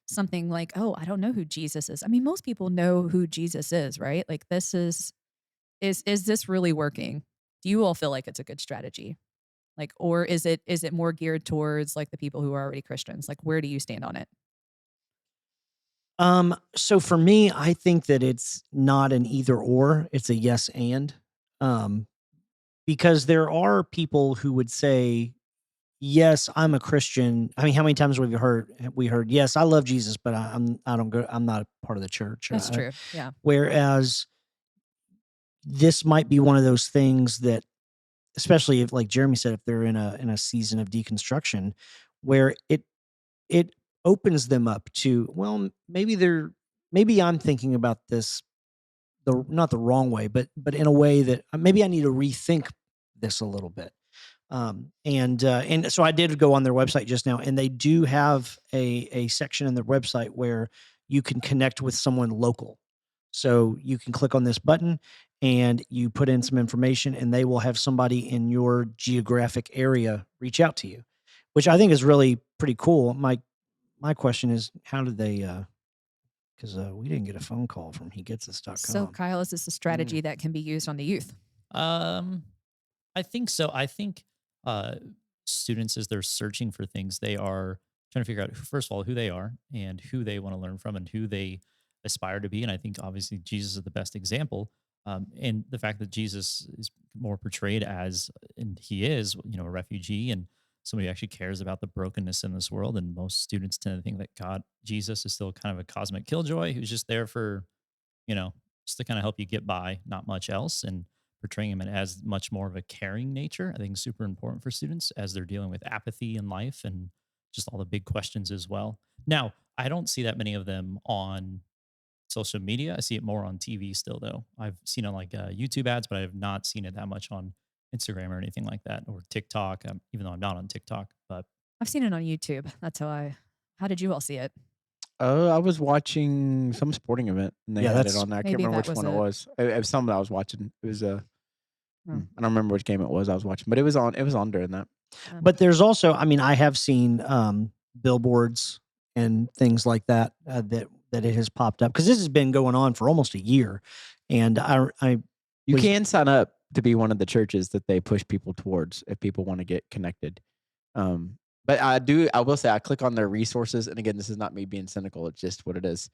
Speaker 3: something like, oh, I don't know who Jesus is? I mean, most people know who Jesus is, right? Like, this is this really working? Do you all feel like it's a good strategy? Like, or is it more geared towards like the people who are already Christians? Like, where do you stand on it?
Speaker 1: So for me, I think that it's not an either or, it's a yes and. Um, because there are people who would say, "Yes, I'm a Christian." I mean, how many times have we heard, "Yes, I love Jesus, but I don't go. I'm not a part of the church."
Speaker 3: That's true. Yeah.
Speaker 1: Whereas this might be one of those things that, especially if, like Jeremy said, if they're in a season of deconstruction, where it opens them up to, well, maybe I'm thinking about this not the wrong way, but in a way that maybe I need to rethink this a little bit. And so I did go on their website just now, and they do have a section in their website where you can connect with someone local. So you can click on this button and you put in some information, and they will have somebody in your geographic area reach out to you, which I think is really pretty cool. My question is, how did they? Because we didn't get a phone call from
Speaker 3: So,
Speaker 1: hegets.com.
Speaker 3: Kyle, is this a strategy that can be used on the youth?
Speaker 4: Um, I think so. I think uh, students, as they're searching for things, they are trying to figure out, first of all, who they are and who they want to learn from and who they aspire to be. And I think obviously Jesus is the best example. And the fact that Jesus is more portrayed as, and he is, a refugee and somebody who actually cares about the brokenness in this world. And most students tend to think that Jesus is still kind of a cosmic killjoy who's just there for, just to kind of help you get by, not much else. And portraying him as much more of a caring nature, I think is super important for students as they're dealing with apathy in life and just all the big questions as well. Now, I don't see that many of them on social media. I see it more on TV still, though. I've seen it on like YouTube ads, but I have not seen it that much on Instagram or anything like that, or TikTok, even though I'm not on TikTok. But
Speaker 3: I've seen it on YouTube. That's how did you all see it?
Speaker 2: I was watching some sporting event and they
Speaker 1: Yeah,
Speaker 2: had it
Speaker 1: that's-
Speaker 2: on there. I can't
Speaker 3: maybe
Speaker 2: remember
Speaker 3: that
Speaker 2: which
Speaker 3: was
Speaker 2: one it
Speaker 3: it.
Speaker 2: was. It was something I was watching. It was
Speaker 3: Hmm.
Speaker 2: I don't remember which game it was I was watching, but it was on. It was on during that.
Speaker 1: But there's also, I mean, I have seen billboards and things like that that it has popped up because this has been going on for almost a year, and
Speaker 2: You
Speaker 1: Was-
Speaker 2: can sign up to be one of the churches that they push people towards if people want to get connected. But I will say I click on their resources, and again, this is not me being cynical, it's just what it is.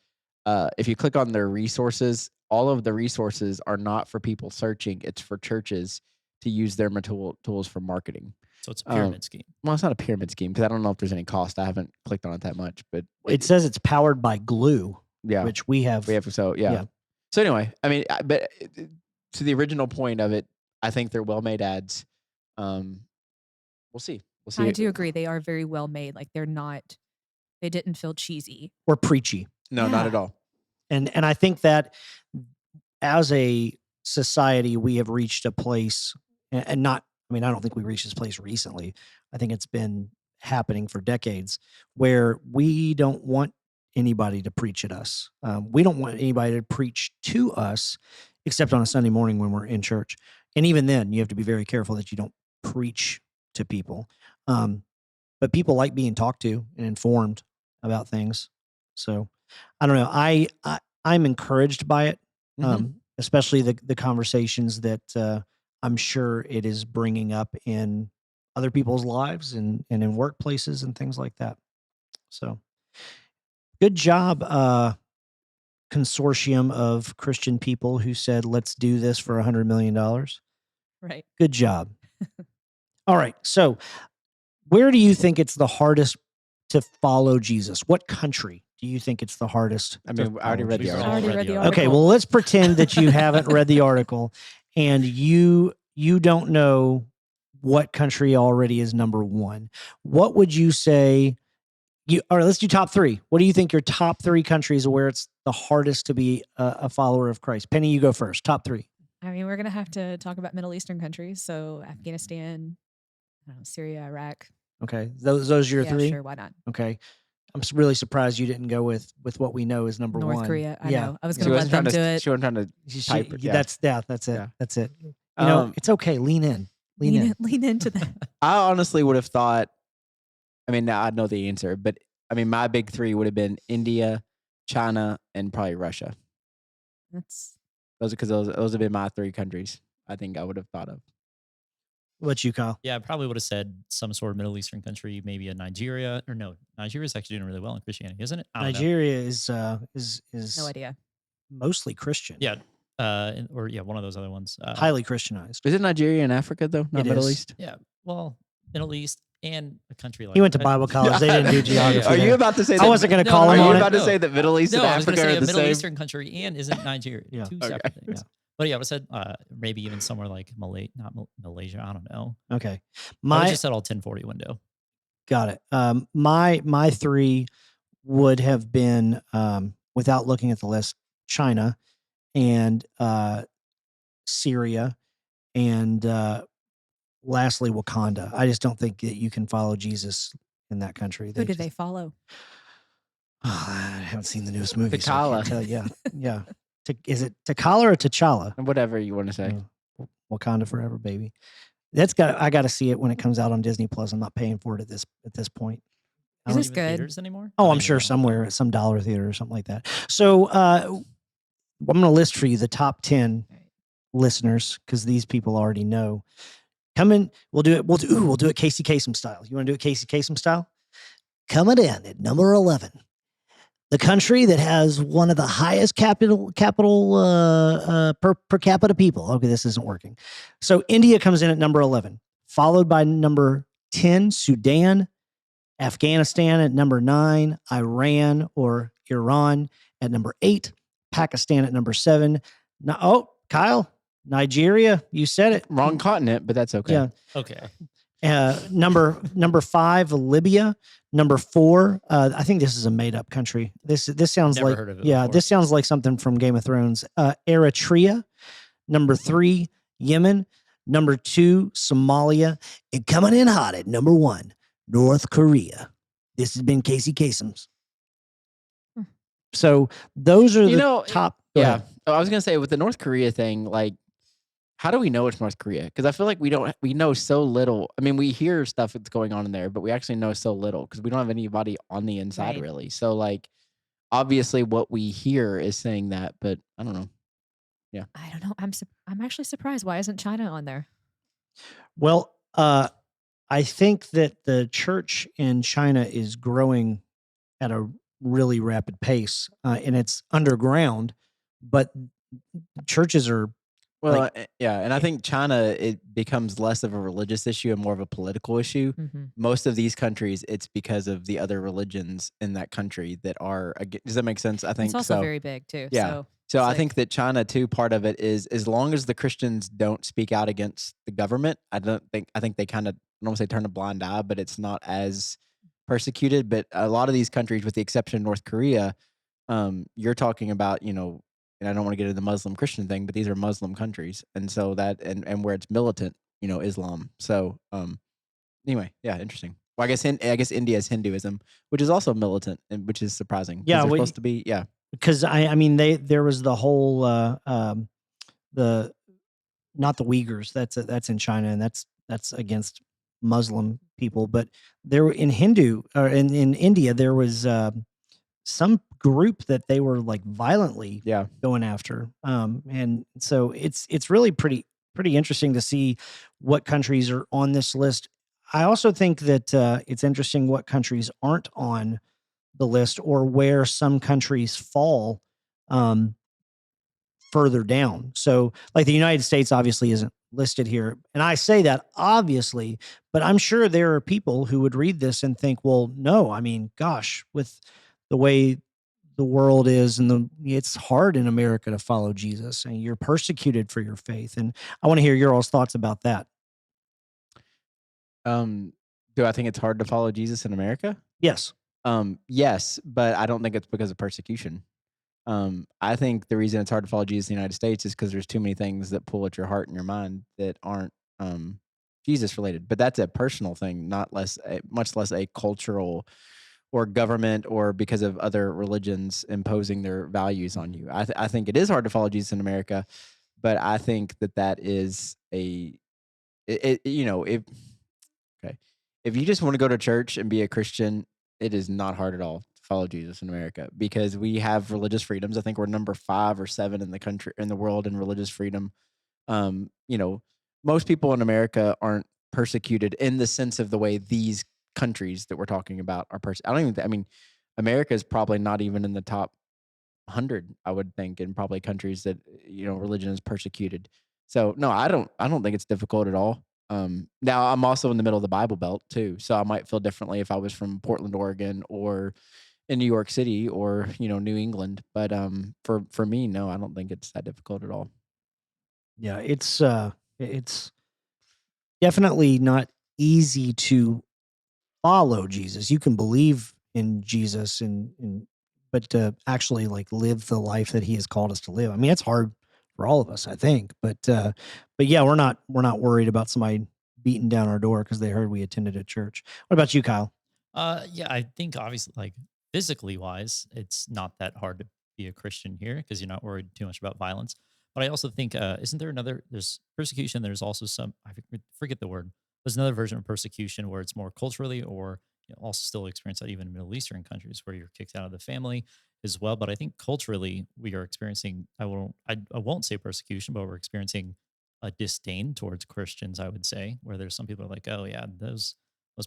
Speaker 2: If you click on their resources, all of the resources are not for people searching, it's for churches to use their tools for marketing.
Speaker 4: so it's a pyramid scheme.
Speaker 2: Well, it's not a pyramid scheme because I don't know if there's any cost. I haven't clicked on it that much, but
Speaker 1: it says it's powered by glue,
Speaker 2: yeah,
Speaker 1: which we have.
Speaker 2: so
Speaker 1: Yeah.
Speaker 2: So anyway, I mean, but to the original point of it, I think they're well-made ads. We'll see. We'll see.
Speaker 3: I do agree. They are very well made. Like they didn't feel cheesy.
Speaker 1: or preachy.
Speaker 2: No, not
Speaker 3: Yeah.
Speaker 2: at all.
Speaker 1: And I think that as a society, we have reached a place, and not, I mean, I don't think we reached this place recently. I think it's been happening for decades where we don't want anybody to preach at us. We don't want anybody to preach to us except on a Sunday morning when we're in church. And even then, you have to be very careful that you don't preach to people. But people like being talked to and informed about things. So I don't know. I'm encouraged by it, especially the conversations that I'm sure it is bringing up in other people's lives and in workplaces and things like that. So good job, consortium of Christian people who said, let's do this for $100 million.
Speaker 3: Right.
Speaker 1: Good job. All right. So where do you think it's the hardest to follow Jesus? What country do you think it's the hardest?
Speaker 2: I mean, I already read the
Speaker 4: We've all
Speaker 2: article.
Speaker 3: already read the
Speaker 4: article.
Speaker 1: Okay,
Speaker 3: article.
Speaker 1: well, let's pretend that you haven't read the article and you don't know what country already is number one. What would you say? All right, let's do top three. What do you think your top three countries where it's the hardest to be a follower of Christ? Penny, you go first. Top three.
Speaker 3: I mean, we're gonna have to talk about Middle Eastern countries. So Afghanistan, Syria, Iraq.
Speaker 1: Okay, those are your
Speaker 3: Yeah,
Speaker 1: three.
Speaker 3: sure, why not?
Speaker 1: Okay, I'm really surprised you didn't go with what we know is number
Speaker 3: North
Speaker 1: one.
Speaker 3: Korea. I
Speaker 1: Yeah.
Speaker 3: know. I was
Speaker 2: She
Speaker 3: gonna let
Speaker 2: wasn't
Speaker 3: them
Speaker 2: trying
Speaker 3: do
Speaker 2: to.
Speaker 3: it.
Speaker 2: She wasn't trying to. Type it, yeah.
Speaker 1: That's it.
Speaker 2: Yeah.
Speaker 1: That's it. You know, it's okay. Lean in.
Speaker 3: Lean into that.
Speaker 2: I honestly would have thought. I mean, now I know the answer, but I mean, my big three would have been India, China, and probably Russia.
Speaker 3: That's
Speaker 2: Those have been my three countries. I think I would have thought of.
Speaker 1: What you, Kyle?
Speaker 4: Yeah, I probably would have said some sort of Middle Eastern country, maybe a Nigeria, or no, Nigeria is actually doing really well in Christianity, isn't it? I don't know.
Speaker 1: Nigeria is
Speaker 3: no idea.
Speaker 1: mostly Christian.
Speaker 4: Yeah, or one of those other ones.
Speaker 1: Highly Christianized.
Speaker 2: Is it Nigeria in Africa though? Not
Speaker 1: It
Speaker 2: Middle
Speaker 1: is.
Speaker 2: East.
Speaker 4: Yeah, well, Middle East and a country like
Speaker 1: He went to Bible college. They didn't do geography.
Speaker 2: Are you
Speaker 1: there.
Speaker 2: about to say?
Speaker 1: I
Speaker 2: that,
Speaker 1: wasn't going to
Speaker 4: No,
Speaker 1: call
Speaker 4: no,
Speaker 1: him
Speaker 2: Are
Speaker 1: on
Speaker 2: you
Speaker 1: it.
Speaker 2: about to
Speaker 4: No.
Speaker 2: say that Middle East
Speaker 4: No,
Speaker 2: and
Speaker 4: I was going
Speaker 2: Africa
Speaker 4: to
Speaker 2: are
Speaker 4: say a
Speaker 2: the
Speaker 4: Middle
Speaker 2: same?
Speaker 4: Eastern country and isn't Nigeria.
Speaker 1: Yeah.
Speaker 4: Two
Speaker 2: Okay.
Speaker 4: separate things. But yeah, I would have said maybe even somewhere like Malaysia. I don't know.
Speaker 1: Okay,
Speaker 4: I
Speaker 1: my
Speaker 4: just said all 1040 window.
Speaker 1: got it. My three would have been without looking at the list: China and Syria, and lastly Wakanda. I just don't think that you can follow Jesus in that country.
Speaker 3: Who did they follow?
Speaker 1: I haven't seen the newest movie. So I
Speaker 2: T'Challa.
Speaker 1: can't tell you. Yeah. Is it T'Challa or T'Challa?
Speaker 2: Whatever you want to say.
Speaker 1: Wakanda forever, baby. I got to see it when it comes out on Disney Plus. I'm not paying for it at this point.
Speaker 3: It
Speaker 4: Not
Speaker 3: was
Speaker 4: even
Speaker 3: good.
Speaker 4: theaters anymore?
Speaker 1: Oh,
Speaker 4: Not
Speaker 1: I'm
Speaker 4: even
Speaker 1: sure
Speaker 4: that one.
Speaker 1: somewhere at some dollar theater or something like that. So I'm going to list for you the top 10 listeners because these people already know. Come in. We'll do it. We'll do it Casey Kasem style. You want to do it Casey Kasem style? Coming in at number 11. The country that has one of the highest capital per capita people. Okay, this isn't working. So India comes in at number 11, followed by number 10, Sudan. Afghanistan at number 9, Iran or Iran at number 8, Pakistan at number 7. Kyle, Nigeria, you said it.
Speaker 2: Wrong continent, but that's okay.
Speaker 1: Yeah.
Speaker 4: Okay.
Speaker 1: Number 5, Libya. Number 4, I think this is a made up country. This sounds
Speaker 4: Never
Speaker 1: like
Speaker 4: heard of it
Speaker 1: yeah,
Speaker 4: before.
Speaker 1: this sounds like something from Game of Thrones. Eritrea. Number 3, Yemen. Number 2, Somalia. And coming in hot at number 1, North Korea. This has been Casey Kasem's.
Speaker 3: Hmm.
Speaker 1: So those are the top. Go
Speaker 2: Yeah.
Speaker 1: ahead.
Speaker 2: I was gonna say with the North Korea thing, like, how do we know it's North Korea? Because I feel like we know so little. I mean, we hear stuff that's going on in there, but we actually know so little because we don't have anybody on the inside
Speaker 3: Right.
Speaker 2: really. So like, obviously, what we hear is saying that, but I don't know.
Speaker 3: I don't know. I'm actually surprised. Why isn't China on there?
Speaker 1: Well, I think that the church in China is growing at a really rapid pace, and it's underground, but churches are
Speaker 2: Well,
Speaker 1: like,
Speaker 2: yeah, and I think China, it becomes less of a religious issue and more of a political issue.
Speaker 3: Mhm.
Speaker 2: Most of these countries, it's because of the other religions in that country that are. Does that make sense? I think
Speaker 3: It's also
Speaker 2: so.
Speaker 3: very big too.
Speaker 2: Yeah.
Speaker 3: So
Speaker 2: So
Speaker 3: it's
Speaker 2: I think
Speaker 3: like,
Speaker 2: that China too, part of it is as long as the Christians don't speak out against the government, I think they kind of, I don't want to say turn a blind eye, but it's not as persecuted. But a lot of these countries, with the exception of North Korea, you're talking about, and I don't want to get into the Muslim Christian thing, but these are Muslim countries. And so that, and where it's militant, Islam. So, anyway, yeah, interesting. Well, I guess India is Hinduism, which is also militant, and which is surprising because
Speaker 1: Yeah,
Speaker 2: they're supposed to be, yeah.
Speaker 1: because I mean there was the whole the not the Uyghurs, that's in China, and that's against Muslim people, but there in Hindu or in India there was some group that they were like violently
Speaker 2: Yeah.
Speaker 1: going after, and so it's really pretty interesting to see what countries are on this list. I also think that it's interesting what countries aren't on the list or where some countries fall um, further down. So, like the United States obviously isn't listed here. And I say that obviously, but I'm sure there are people who would read this and think, well, no, I mean, gosh, with the way the world is and it's hard in America to follow Jesus and you're persecuted for your faith. And I want to hear your all's thoughts about that.
Speaker 2: Do I think it's hard to follow Jesus in America?
Speaker 1: Yes.
Speaker 2: Yes, but I don't think it's because of persecution. I think the reason it's hard to follow Jesus in the United States is because there's too many things that pull at your heart and your mind that aren't Jesus related. But that's a personal thing, much less a cultural or government or because of other religions imposing their values on you. I think it is hard to follow Jesus in America, but I think that is if okay, if you just want to go to church and be a Christian, it is not hard at all to follow Jesus in America because we have religious freedoms. I think we're number 5 or 7 in the country in the world in religious freedom. Um, you know, most people in America aren't persecuted in the sense of the way these countries that we're talking about are I don't even I mean, America is probably not even in the top 100, I would think, in probably countries that religion is persecuted. So no, I don't think it's difficult at all. Now I'm also in the middle of the Bible Belt too, so I might feel differently if I was from Portland, Oregon, or in New York City, or New England. But for me, no, I don't think it's that difficult at all.
Speaker 1: Yeah, it's definitely not easy to follow Jesus. You can believe in Jesus and but to actually like live the life that he has called us to live. I mean, it's hard for all of us, I think. But yeah, we're not worried about somebody beating down our door because they heard we attended a church. What about you, Kyle?
Speaker 4: Yeah, I think obviously, like physically wise, it's not that hard to be a Christian here because you're not worried too much about violence. But I also think, isn't there another? There's persecution. There's also some. Forget the word. There's another version of persecution where it's more culturally, or also still experience that even in Middle Eastern countries where you're kicked out of the family as well. But I think culturally we are experiencing. I won't say persecution, but we're experiencing a disdain towards Christians. I would say where there's some people are like, oh yeah, those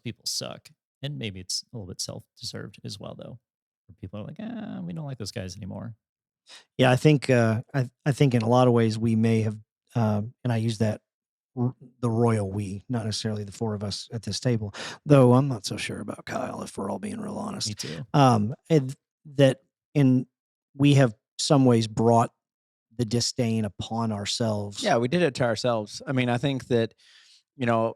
Speaker 4: people suck, and maybe it's a little bit self-deserved as well, though. Where people are like, we don't like those guys anymore.
Speaker 1: Yeah, I think in a lot of ways we may have, and I use that the royal we, not necessarily the four of us at this table, though I'm not so sure about Kyle, if we're all being real honest.
Speaker 4: Me too.
Speaker 1: And that in we have some ways brought the disdain upon ourselves.
Speaker 2: Yeah, we did it to ourselves. I mean, I think that, when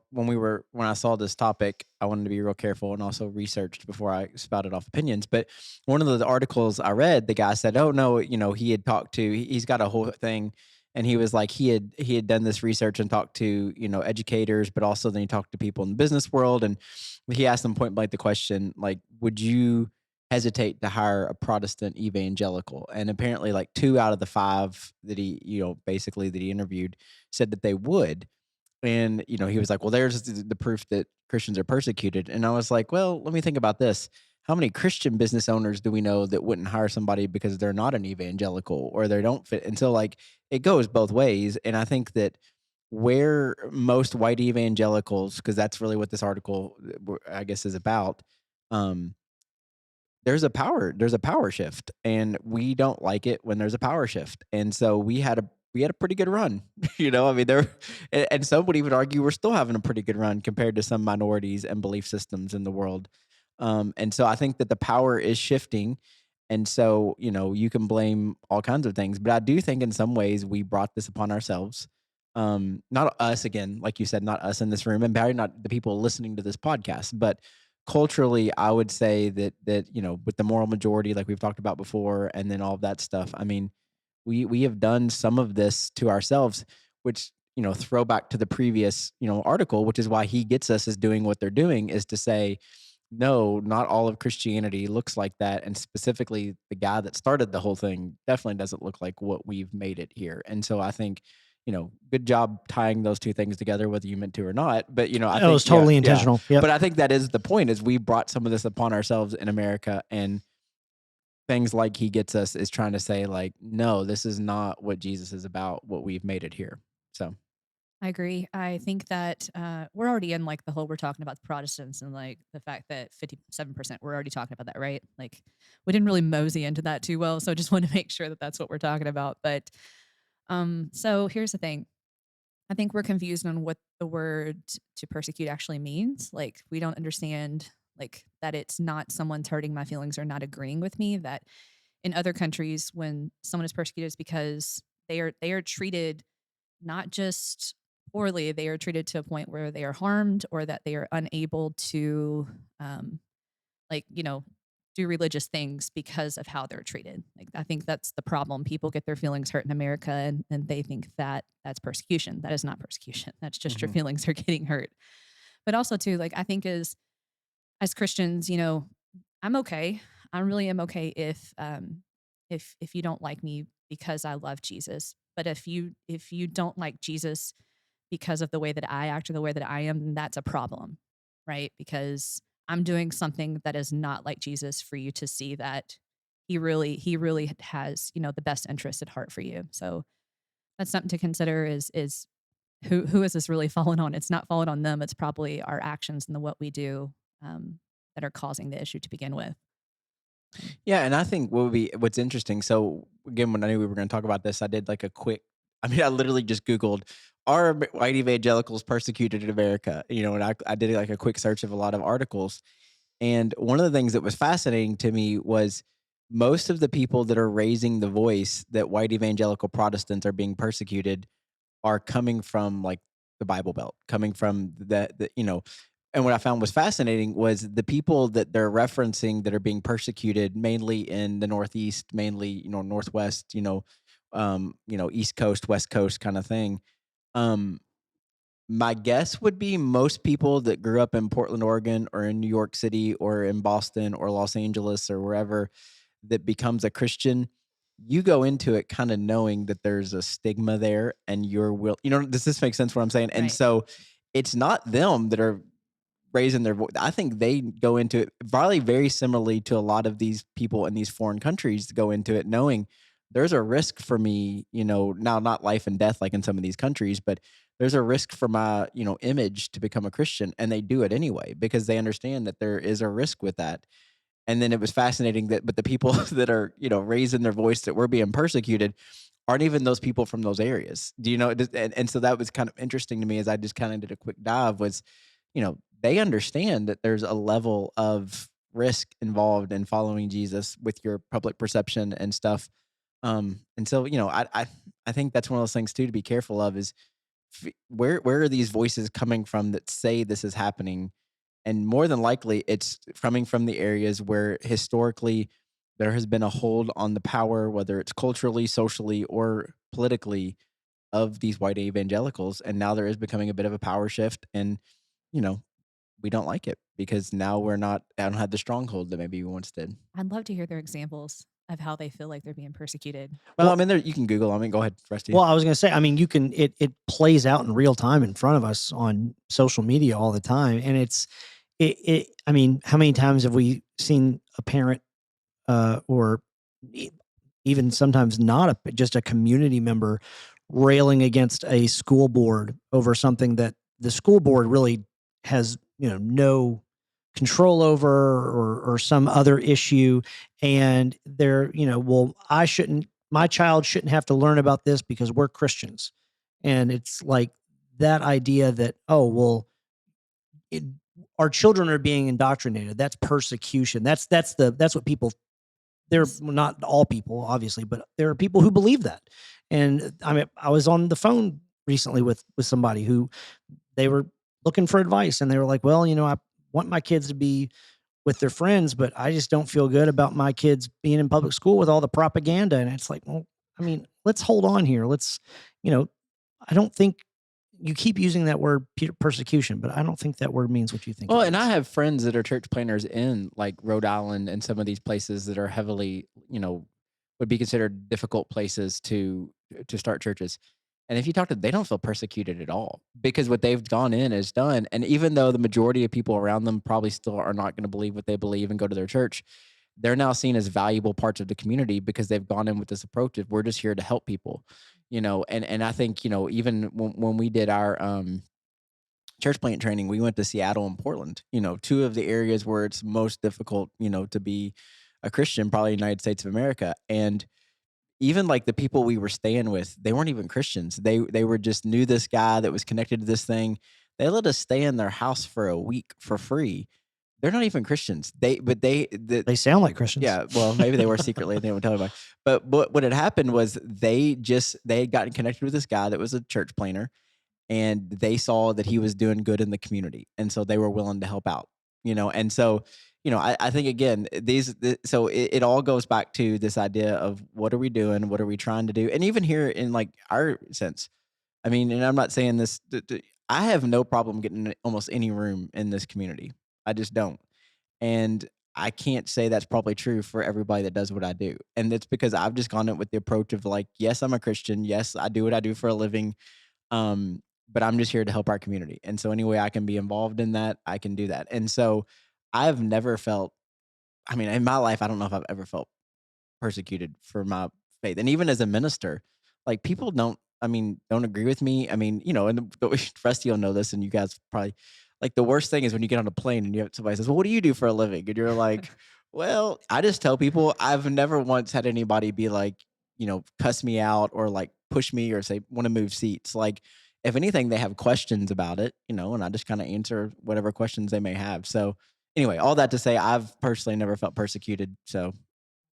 Speaker 2: I saw this topic, I wanted to be real careful and also researched before I spouted off opinions. But one of the articles I read, the guy said, "Oh no, he had talked to, he's got a whole thing." And he was like, he had done this research and talked to, educators, but also then he talked to people in the business world. And he asked them point blank the question, like, would you hesitate to hire a Protestant evangelical? And apparently like 2 out of the 5 that he, basically that he interviewed said that they would. And, he was like, well, there's the proof that Christians are persecuted. And I was like, well, let me think about this. How many Christian business owners do we know that wouldn't hire somebody because they're not an evangelical or they don't fit? And so, like, it goes both ways. And I think that where most white evangelicals, because that's really what this article, I guess, is about, um, there's a power shift, and we don't like it when there's a power shift. And so we had a pretty good run. I mean, there, and some would even argue we're still having a pretty good run compared to some minorities and belief systems in the world. And so I think that the power is shifting. And so, you can blame all kinds of things, but I do think in some ways we brought this upon ourselves. Not us, again, like you said, not us in this room, and probably not the people listening to this podcast, but culturally, I would say that with the moral majority, like we've talked about before, and then all of that stuff. I mean, we have done some of this to ourselves, which throw back to the previous article, which is why he gets us as doing what they're doing, is to say, no, not all of Christianity looks like that, and specifically the guy that started the whole thing definitely doesn't look like what we've made it here. And so I think, good job tying those two things together, whether you meant to or not. But I
Speaker 1: It
Speaker 2: think,
Speaker 1: was totally
Speaker 2: yeah,
Speaker 1: intentional. Yep.
Speaker 2: but I think that is the point: is we brought some of this upon ourselves in America, and things like he gets us is trying to say, like, no, this is not what Jesus is about. What we've made it here. So
Speaker 3: I agree. I think that we're already in like the whole, we're talking about the Protestants and like the fact that 57%, we're already talking about that, right? Like we didn't really mosey into that too well. So I just want to make sure that that's what we're talking about. But so here's the thing. I think we're confused on what the word to persecute actually means. Like we don't understand like that it's not someone's hurting my feelings or not agreeing with me. That in other countries, when someone is persecuted, it's because they are treated not just poorly, they are treated to a point where they are harmed or that they are unable to um, like do religious things because of how they're treated. Like I think that's the problem. People get their feelings hurt in America, and they think that that's persecution. That is not persecution. That's just your
Speaker 2: mhm.
Speaker 3: feelings are getting hurt. But also too, like I think as Christians, I'm okay. I really am okay if you don't like me because I love Jesus. But if you don't like Jesus because of the way that I act or the way that I am, then that's a problem, right? Because I'm doing something that is not like Jesus for you to see that he really has, the best interest at heart for you. So that's something to consider is who is this really falling on? It's not falling on them. It's probably our actions and the what we do that are causing the issue to begin with.
Speaker 2: Yeah, and I think what's interesting. So again, when I knew we were going to talk about this, I did like a quick. I mean, I literally just Googled, "Are white evangelicals persecuted in America?" And I did like a quick search of a lot of articles. And one of the things that was fascinating to me was most of the people that are raising the voice that white evangelical Protestants are being persecuted are coming from like the Bible Belt, coming from and what I found was fascinating was the people that they're referencing that are being persecuted mainly in the Northeast, mainly, Northwest, East Coast, West Coast kind of thing. Um, my guess would be most people that grew up in Portland, Oregon, or in New York City, or in Boston, or Los Angeles, or wherever that becomes a Christian, you go into it kind of knowing that there's a stigma there, and does this make sense what I'm saying? And
Speaker 3: Right.
Speaker 2: so it's not them that are raising their voice. I think they go into it probably very similarly to a lot of these people in these foreign countries go into it knowing there's a risk for me, now not life and death like in some of these countries, but there's a risk for my, image to become a Christian. And they do it anyway because they understand that there is a risk with that. And then it was fascinating but the people that are, raising their voice that we're being persecuted aren't even those people from those areas. Do you know? And so that was kind of interesting to me as I just kind of did a quick dive. Was they understand that there's a level of risk involved in following Jesus with your public perception and stuff. And so I think that's one of those things too to be careful of is where are these voices coming from that say this is happening? And more than likely, it's coming from the areas where historically there has been a hold on the power, whether it's culturally, socially, or politically, of these white evangelicals. And now there is becoming a bit of a power shift. And, you know, we don't like it because now I don't have the stronghold that maybe we once did.
Speaker 3: I'd love to hear their examples of how they feel like they're being persecuted.
Speaker 2: Well,
Speaker 1: Well,
Speaker 2: I mean, there you can Google. I mean, go ahead, Rusty.
Speaker 1: Well, I was going to say, I mean, you can, it plays out in real time in front of us on social media all the time. And I mean, how many times have we seen a parent, or e- even sometimes not just a community member railing against a school board over something that the school board really has, no control over, or some other issue. And they're, well, my child shouldn't have to learn about this because we're Christians. And it's like that idea that, oh, well, it, our children are being indoctrinated. That's persecution. That's what people, they're not all people, obviously, but there are people who believe that. And I mean, I was on the phone recently with somebody who they were looking for advice, and they were like, well, I want my kids to be with their friends, but I just don't feel good about my kids being in public school with all the propaganda. And it's like, well, I mean, let's hold on here. You know, I don't think you keep using that word persecution, but I don't think that word means what you think.
Speaker 2: Well,
Speaker 1: it
Speaker 2: and I
Speaker 1: means.
Speaker 2: have friends that are church planners in like Rhode Island and some of these places that are heavily, would be considered difficult places to start churches. And if you talk to them, they don't feel persecuted at all because what they've gone in is done. And even though the majority of people around them probably still are not going to believe what they believe and go to their church, they're now seen as valuable parts of the community because they've gone in with this approach of we're just here to help people, and I think, even when we did our church plant training, we went to Seattle and Portland, two of the areas where it's most difficult, to be a Christian, probably United States of America. And even like the people we were staying with, they weren't even Christians. They were just knew this guy that was connected to this thing. They let us stay in their house for a week for free. They're not even Christians.
Speaker 1: They sound like Christians.
Speaker 2: Yeah, well, maybe they were secretly. They won't tell anybody. But what had happened was they had gotten connected with this guy that was a church planner, and they saw that he was doing good in the community, and so they were willing to help out. And so I think again so it all goes back to this idea of what are we doing, what are we trying to do, and even here in like our sense. I mean, and I'm not saying this. I have no problem getting in almost any room in this community. I just don't. And I can't say that's probably true for everybody that does what I do. And it's because I've just gone in with the approach of like, yes, I'm a Christian. Yes, I do what I do for a living. But I'm just here to help our community. And so any way I can be involved in that, I can do that. And so I've never felt, I mean, in my life, I don't know if I've ever felt persecuted for my faith. And even as a minister, like people don't agree with me. I mean, and Rusty will know this, and you guys probably like the worst thing is when you get on a plane and you have somebody says, well, what do you do for a living? And you're like, well, I just tell people I've never once had anybody be like, cuss me out or like push me or say, want to move seats. Like, if anything, they have questions about it, and I just kind of answer whatever questions they may have. So, anyway, all that to say, I've personally never felt persecuted. So,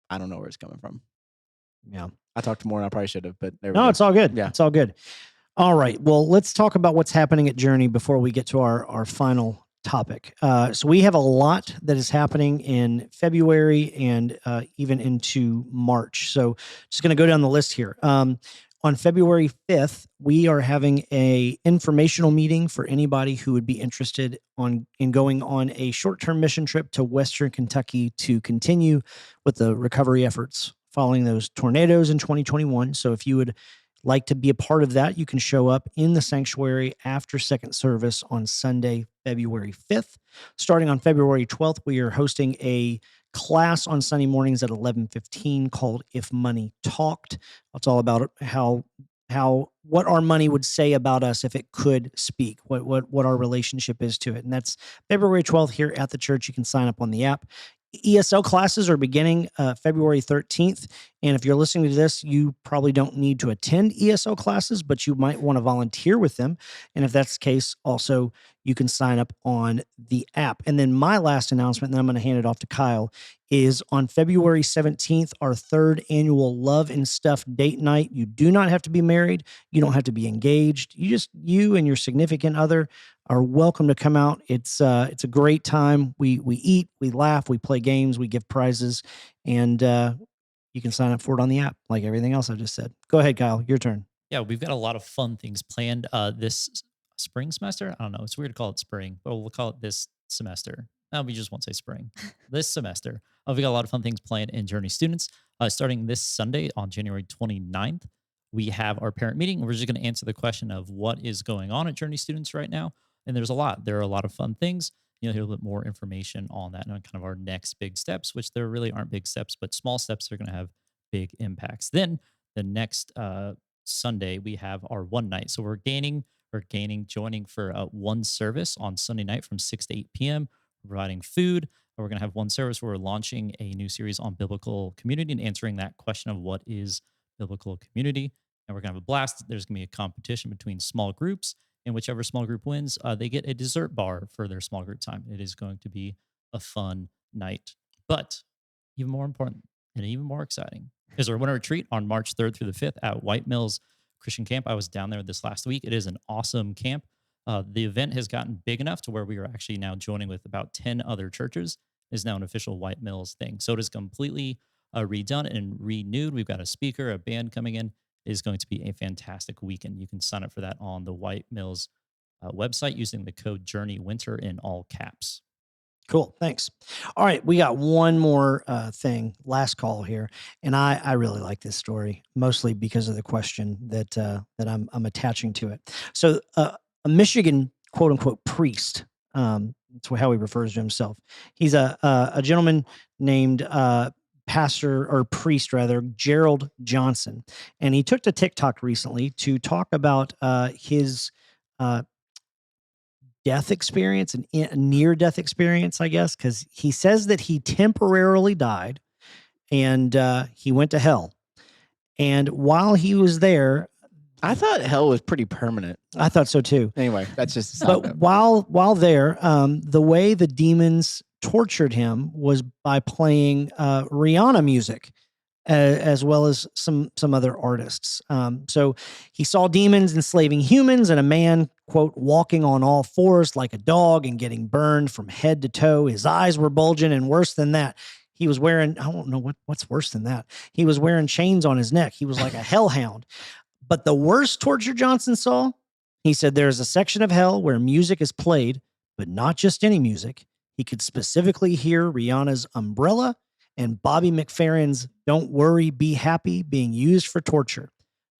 Speaker 2: I don't know where it's coming from.
Speaker 1: Yeah.
Speaker 2: I talked more than I probably should have, but there we
Speaker 1: No,
Speaker 2: go.
Speaker 1: it's all good.
Speaker 2: Yeah.
Speaker 1: It's all good. All right. Well, let's talk about what's happening at Journey before we get to our final topic. So we have a lot that is happening in February and even into March. So just going to go down the list here. On February 5th, we are having a informational meeting for anybody who would be interested in going on a short-term mission trip to Western Kentucky to continue with the recovery efforts following those tornadoes in 2021. So if you would like to be a part of that, you can show up in the sanctuary after second service on Sunday, February 5th. Starting on February 12th, we are hosting a class on Sunday mornings at 11:15 called If Money Talked. It's all about what our money would say about us if it could speak, what our relationship is to it. And that's February 12th here at the church. You can sign up on the app. ESL classes are beginning February 13th. And if you're listening to this, you probably don't need to attend ESL classes, but you might want to volunteer with them. And if that's the case, also, you can sign up on the app. And then my last announcement, and then I'm going to hand it off to Kyle, is on February 17th, our 3rd annual Love and Stuff date night. You do not have to be married. You don't have to be engaged. You and your significant other are welcome to come out. It's a great time. We eat, we laugh, we play games, we give prizes, and you can sign up for it on the app, like everything else I just said. Go ahead, Kyle. Your turn.
Speaker 4: Yeah, we've got a lot of fun things planned this spring semester. I don't know. It's weird to call it spring, but we'll call it this semester. No, we just won't say spring. This semester. We got a lot of fun things planned in Journey students. Starting this Sunday on January 29th, we have our parent meeting. We're just going to answer the question of what is going on at Journey students right now. And there's a lot. There are a lot of fun things. You'll hear a little bit more information on that and on kind of our next big steps, which there really aren't big steps, but small steps are going to have big impacts. Then the next Sunday, we have our one night. So we're joining for one service on Sunday night from 6 to 8 p.m. We're providing food. We're going to have one service where we're launching a new series on biblical community and answering that question of what is biblical community. And we're going to have a blast. There's going to be a competition between small groups, and whichever small group wins, they get a dessert bar for their small group time. It is going to be a fun night. But even more important and even more exciting is our winter retreat on March 3rd through the 5th at White Mills Christian Camp. I was down there this last week. It is an awesome camp. The event has gotten big enough to where we are actually now joining with about 10 other churches. It is now an official White Mills thing. So it is completely redone and renewed. We've got a speaker, a band coming in. It is going to be a fantastic weekend. You can sign up for that on the White Mills website using the code JourneyWinter in all caps.
Speaker 1: Cool. Thanks. All right. We got one more thing, last call here. And I really like this story, mostly because of the question that I'm attaching to it. So a Michigan quote unquote priest, that's how he refers to himself. He's a gentleman named pastor or priest rather, Gerald Johnson. And he took to TikTok recently to talk about his death experience and near death experience, I guess, because he says that he temporarily died and he went to hell. And while he was there,
Speaker 2: I thought hell was pretty permanent.
Speaker 1: I thought so too.
Speaker 2: Anyway, that's just a side
Speaker 1: But
Speaker 2: note.
Speaker 1: while there, the way the demons tortured him was by playing Rihanna music, as well as some other artists. So he saw demons enslaving humans and a man, quote, walking on all fours like a dog and getting burned from head to toe. His eyes were bulging, and worse than that, he was wearing, I don't know what's worse than that. He was wearing chains on his neck. He was like a hellhound. But the worst torture Johnson saw, he said, there's a section of hell where music is played, but not just any music. He could specifically hear Rihanna's Umbrella and Bobby McFerrin's Don't Worry, Be Happy being used for torture.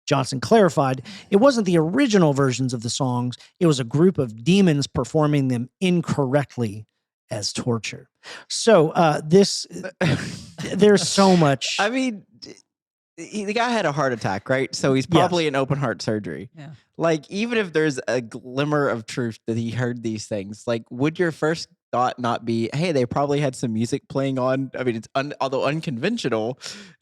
Speaker 1: Johnson clarified it wasn't the original versions of the songs. It was a group of demons performing them incorrectly as torture. So there's so much.
Speaker 2: I mean, the guy had a heart attack, right? So he's probably in open heart surgery.
Speaker 3: Yeah.
Speaker 2: Like, even if there's a glimmer of truth that he heard these things, like, would your first thought not be, hey, they probably had some music playing on? I mean, it's although unconventional,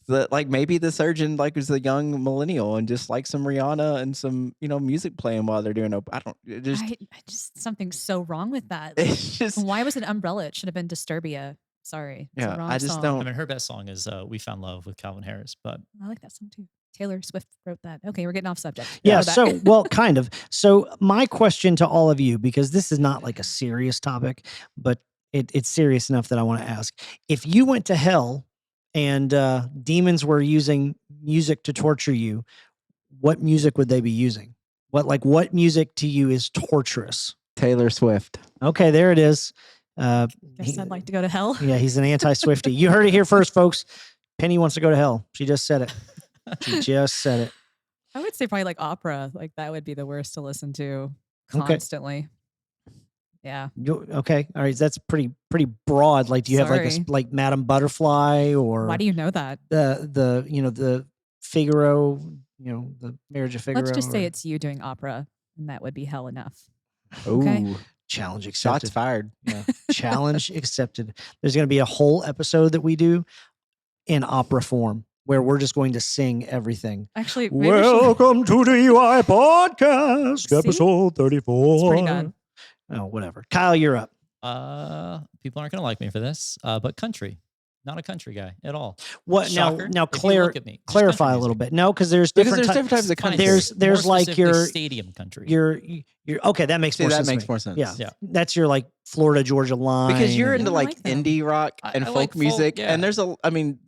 Speaker 2: that like maybe the surgeon like was a young millennial and just like some Rihanna and some music playing while they're doing. I
Speaker 3: just something's so wrong with that.
Speaker 2: It's just
Speaker 3: Why was it Umbrella? It should have been Disturbia. Sorry. It's a wrong
Speaker 2: I just
Speaker 3: song.
Speaker 2: don't.
Speaker 4: I mean, her best song is "We Found Love" with Calvin Harris, but
Speaker 3: I like that song too. Taylor Swift wrote that. Okay, we're getting off subject.
Speaker 1: Yeah.
Speaker 3: Go back.
Speaker 1: So, well, kind of. So my question to all of you, because this is not like a serious topic, but it's serious enough that I want to ask. If you went to hell and demons were using music to torture you, what music would they be using? What music to you is torturous?
Speaker 2: Taylor Swift.
Speaker 1: Okay, there it is.
Speaker 3: Guess I'd like to go to hell.
Speaker 1: Yeah, he's an anti-Swiftie. You heard it here first, folks. Penny wants to go to hell. She just said it. She just said it.
Speaker 3: I would say probably like opera. Like that would be the worst to listen to
Speaker 1: Okay.
Speaker 3: constantly. Yeah.
Speaker 1: Okay. All right. That's pretty broad. Like, do you have
Speaker 3: Sorry.
Speaker 1: like Madame Butterfly or
Speaker 3: Why do you know that?
Speaker 1: the Figaro, the Marriage of Figaro?
Speaker 3: Let's just say
Speaker 1: or-
Speaker 3: it's you doing opera, and that would be hell enough.
Speaker 2: Ooh.
Speaker 3: Okay.
Speaker 1: Challenge
Speaker 2: Shots
Speaker 1: accepted.
Speaker 2: fired. Yeah.
Speaker 1: Challenge accepted. There's going to be a whole episode that we do in opera form where we're just going to sing everything.
Speaker 3: Actually, maybe we should-
Speaker 1: Welcome to the UI podcast,
Speaker 3: See?
Speaker 1: episode 34.
Speaker 3: It's pretty bad.
Speaker 1: Oh, whatever. Kyle, you're up.
Speaker 4: People aren't gonna like me for this, but country. Not a country guy at all.
Speaker 1: What
Speaker 4: Shocker.
Speaker 1: now?
Speaker 4: If you look at me, just
Speaker 1: Clarify
Speaker 4: country
Speaker 1: a little
Speaker 4: music.
Speaker 1: bit. No, because there's
Speaker 2: Because
Speaker 1: different
Speaker 2: there's
Speaker 1: ty-
Speaker 2: different types of
Speaker 4: Fine,
Speaker 2: country.
Speaker 1: There's
Speaker 4: more
Speaker 1: like
Speaker 4: specifically stadium country.
Speaker 1: your okay. That makes
Speaker 2: See,
Speaker 1: more
Speaker 2: that
Speaker 1: sense. to
Speaker 2: makes
Speaker 1: me.
Speaker 2: more sense.
Speaker 1: Yeah.
Speaker 4: Yeah.
Speaker 1: That's your like Florida Georgia line.
Speaker 2: Because you're
Speaker 1: and-
Speaker 2: into
Speaker 3: I
Speaker 2: like
Speaker 3: like them.
Speaker 2: indie rock and
Speaker 4: I
Speaker 2: folk
Speaker 4: like folk,
Speaker 2: music,
Speaker 4: yeah.
Speaker 2: and there's the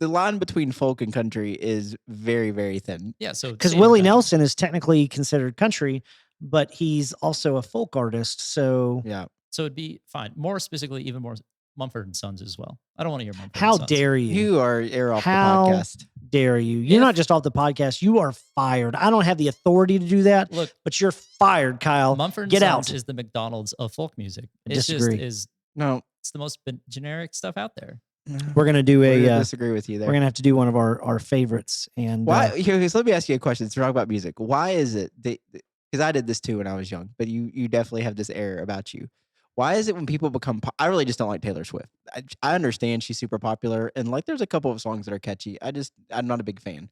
Speaker 2: line between folk and country is very, very thin.
Speaker 4: Yeah, so
Speaker 1: because
Speaker 4: stadium
Speaker 1: Willie
Speaker 4: country.
Speaker 1: Nelson is technically considered country, but he's also a folk artist. So
Speaker 2: Yeah.
Speaker 4: So it'd be fine. More specifically, even more Mumford and Sons as well. I don't want to hear Mumford.
Speaker 1: how
Speaker 4: and Sons.
Speaker 1: dare you?
Speaker 2: You are off
Speaker 1: How
Speaker 2: the podcast.
Speaker 1: Dare you? You're
Speaker 4: If-
Speaker 1: not just off the podcast. You are fired. I don't have the authority to do that,
Speaker 4: Look,
Speaker 1: but you're fired, Kyle.
Speaker 4: Mumford and
Speaker 1: get
Speaker 4: Sons
Speaker 1: out.
Speaker 4: is the McDonald's of folk music.
Speaker 1: I
Speaker 4: It's
Speaker 1: disagree.
Speaker 4: just is
Speaker 2: No,
Speaker 4: it's the most generic stuff out there.
Speaker 1: We're gonna do
Speaker 2: I
Speaker 1: a.
Speaker 2: disagree with you there.
Speaker 1: We're gonna have to do one of our favorites. And
Speaker 2: Why? Here, so let me ask you a question. To talk about music, why is it that? Because I did this too when I was young, but you definitely have this air about you. Why is it when people become? I really just don't like Taylor Swift. I understand she's super popular, and like there's a couple of songs that are catchy. I'm not a big fan,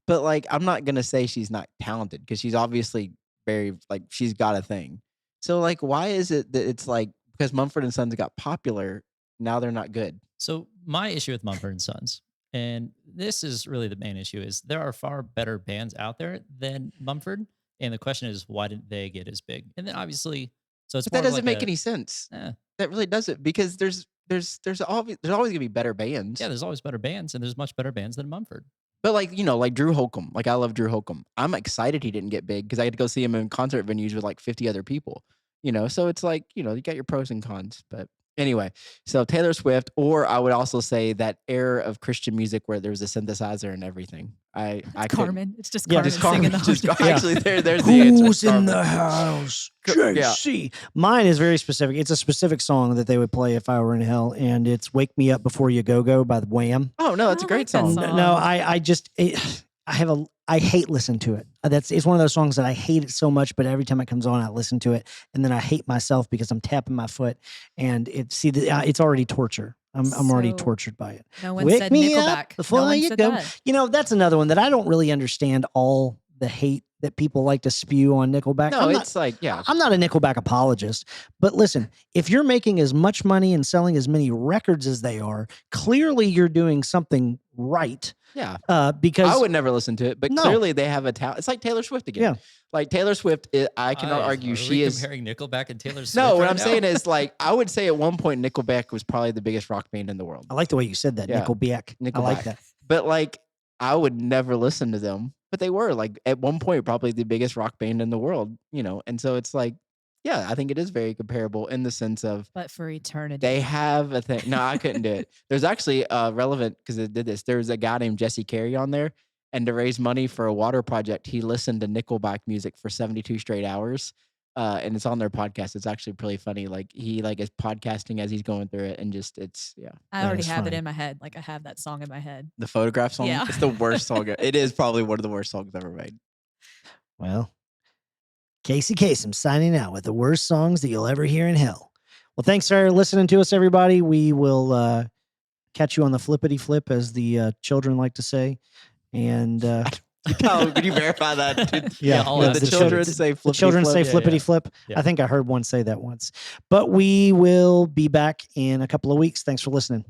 Speaker 2: but like I'm not gonna say she's not talented because she's obviously very like she's got a thing. So like, why is it that it's like because Mumford and Sons got popular, now they're not good?
Speaker 4: So my issue with Mumford and Sons, and this is really the main issue, is there are far better bands out there than Mumford, and the question is why didn't they get as big? And then obviously, so it's
Speaker 2: But that
Speaker 4: more of
Speaker 2: doesn't
Speaker 4: like
Speaker 2: make any sense.
Speaker 4: eh,
Speaker 2: That really doesn't because there's always gonna be better bands.
Speaker 4: yeah, there's always better bands, and there's much better bands than Mumford.
Speaker 2: But like like Drew Holcomb, like I love Drew Holcomb. I'm excited he didn't get big because I had to go see him in concert venues with like 50 other people. So it's like you got your pros and cons. But anyway, so Taylor Swift, or I would also say that era of Christian music where there was a synthesizer and everything. I couldn't-
Speaker 3: Carmen. It's just
Speaker 1: Yeah,
Speaker 3: Carmen
Speaker 1: just
Speaker 3: singing
Speaker 1: Carmen,
Speaker 3: the
Speaker 2: Just
Speaker 3: whole
Speaker 1: Yeah.
Speaker 2: actually there's the answer.
Speaker 1: Who's in
Speaker 2: Carmen.
Speaker 1: the house?
Speaker 2: Yeah.
Speaker 1: JC. Mine is very specific. It's a specific song that they would play if I were in hell, and it's "Wake Me Up Before You Go Go" by the Wham.
Speaker 2: Oh no, it's a
Speaker 3: I
Speaker 2: great
Speaker 3: like that
Speaker 2: song.
Speaker 3: song.
Speaker 1: No, I hate listening to it. It's one of those songs that I hate it so much, but every time it comes on, I listen to it, and then I hate myself because I'm tapping my foot, and it's already torture. I'm already
Speaker 3: So-
Speaker 1: tortured by it.
Speaker 3: No one
Speaker 1: Wake
Speaker 3: said
Speaker 1: me up
Speaker 3: Nickelback.
Speaker 1: before
Speaker 3: No one
Speaker 1: you
Speaker 3: said
Speaker 1: go.
Speaker 3: that.
Speaker 1: That's another one that I don't really understand all the hate that people like to spew on Nickelback.
Speaker 2: No,
Speaker 1: I'm not-
Speaker 2: it's like
Speaker 1: I'm not a Nickelback apologist, but listen, if you're making as much money and selling as many records as they are, clearly you're doing something right.
Speaker 2: yeah.
Speaker 1: Because
Speaker 2: I would never listen to it, but
Speaker 1: No.
Speaker 2: clearly they have a talent. It's like Taylor Swift again.
Speaker 1: Yeah.
Speaker 2: Like Taylor Swift, I cannot argue
Speaker 4: Are
Speaker 2: she
Speaker 4: we
Speaker 2: is.
Speaker 4: comparing Nickelback and Taylor Swift.
Speaker 2: No, what
Speaker 4: right
Speaker 2: I'm
Speaker 4: now?
Speaker 2: saying is like I would say at one point Nickelback was probably the biggest rock band in the world.
Speaker 1: I like the way you said that,
Speaker 2: Yeah.
Speaker 1: Nickelback. I like
Speaker 2: Nickelback.
Speaker 1: that.
Speaker 2: But like I would never listen to them. But they were like at one point probably the biggest rock band in the world, And so it's like, yeah, I think it is very comparable in the sense of
Speaker 3: But for eternity.
Speaker 2: they have a thing. No, I couldn't do it. There's actually relevant because it did this. There was a guy named Jesse Carey on there, and to raise money for a water project, he listened to Nickelback music for 72 straight hours. And it's on their podcast. It's actually pretty funny. Like he is podcasting as he's going through it, and it's
Speaker 3: I
Speaker 1: That
Speaker 3: already
Speaker 1: is
Speaker 3: have
Speaker 1: funny.
Speaker 3: it in my head. Like I have that song in my head.
Speaker 2: the photograph song.
Speaker 3: Yeah.
Speaker 2: It's the worst song. It is probably one of the worst songs ever made.
Speaker 1: Well, Casey Kasem signing out with the worst songs that you'll ever hear in hell. Well, thanks for listening to us, everybody. We will catch you on the flippity flip, as the children like to say. And
Speaker 2: Oh, could you verify that? Dude?
Speaker 1: yeah,
Speaker 4: I'll
Speaker 1: yeah,
Speaker 4: ask
Speaker 2: the
Speaker 4: the
Speaker 2: children
Speaker 4: children.
Speaker 2: say
Speaker 1: the
Speaker 2: flippity
Speaker 1: children
Speaker 2: flip.
Speaker 1: say
Speaker 4: Yeah,
Speaker 1: flippity
Speaker 4: yeah.
Speaker 1: flip.
Speaker 4: Yeah.
Speaker 1: I think I heard one say that once. But we will be back in a couple of weeks. Thanks for listening.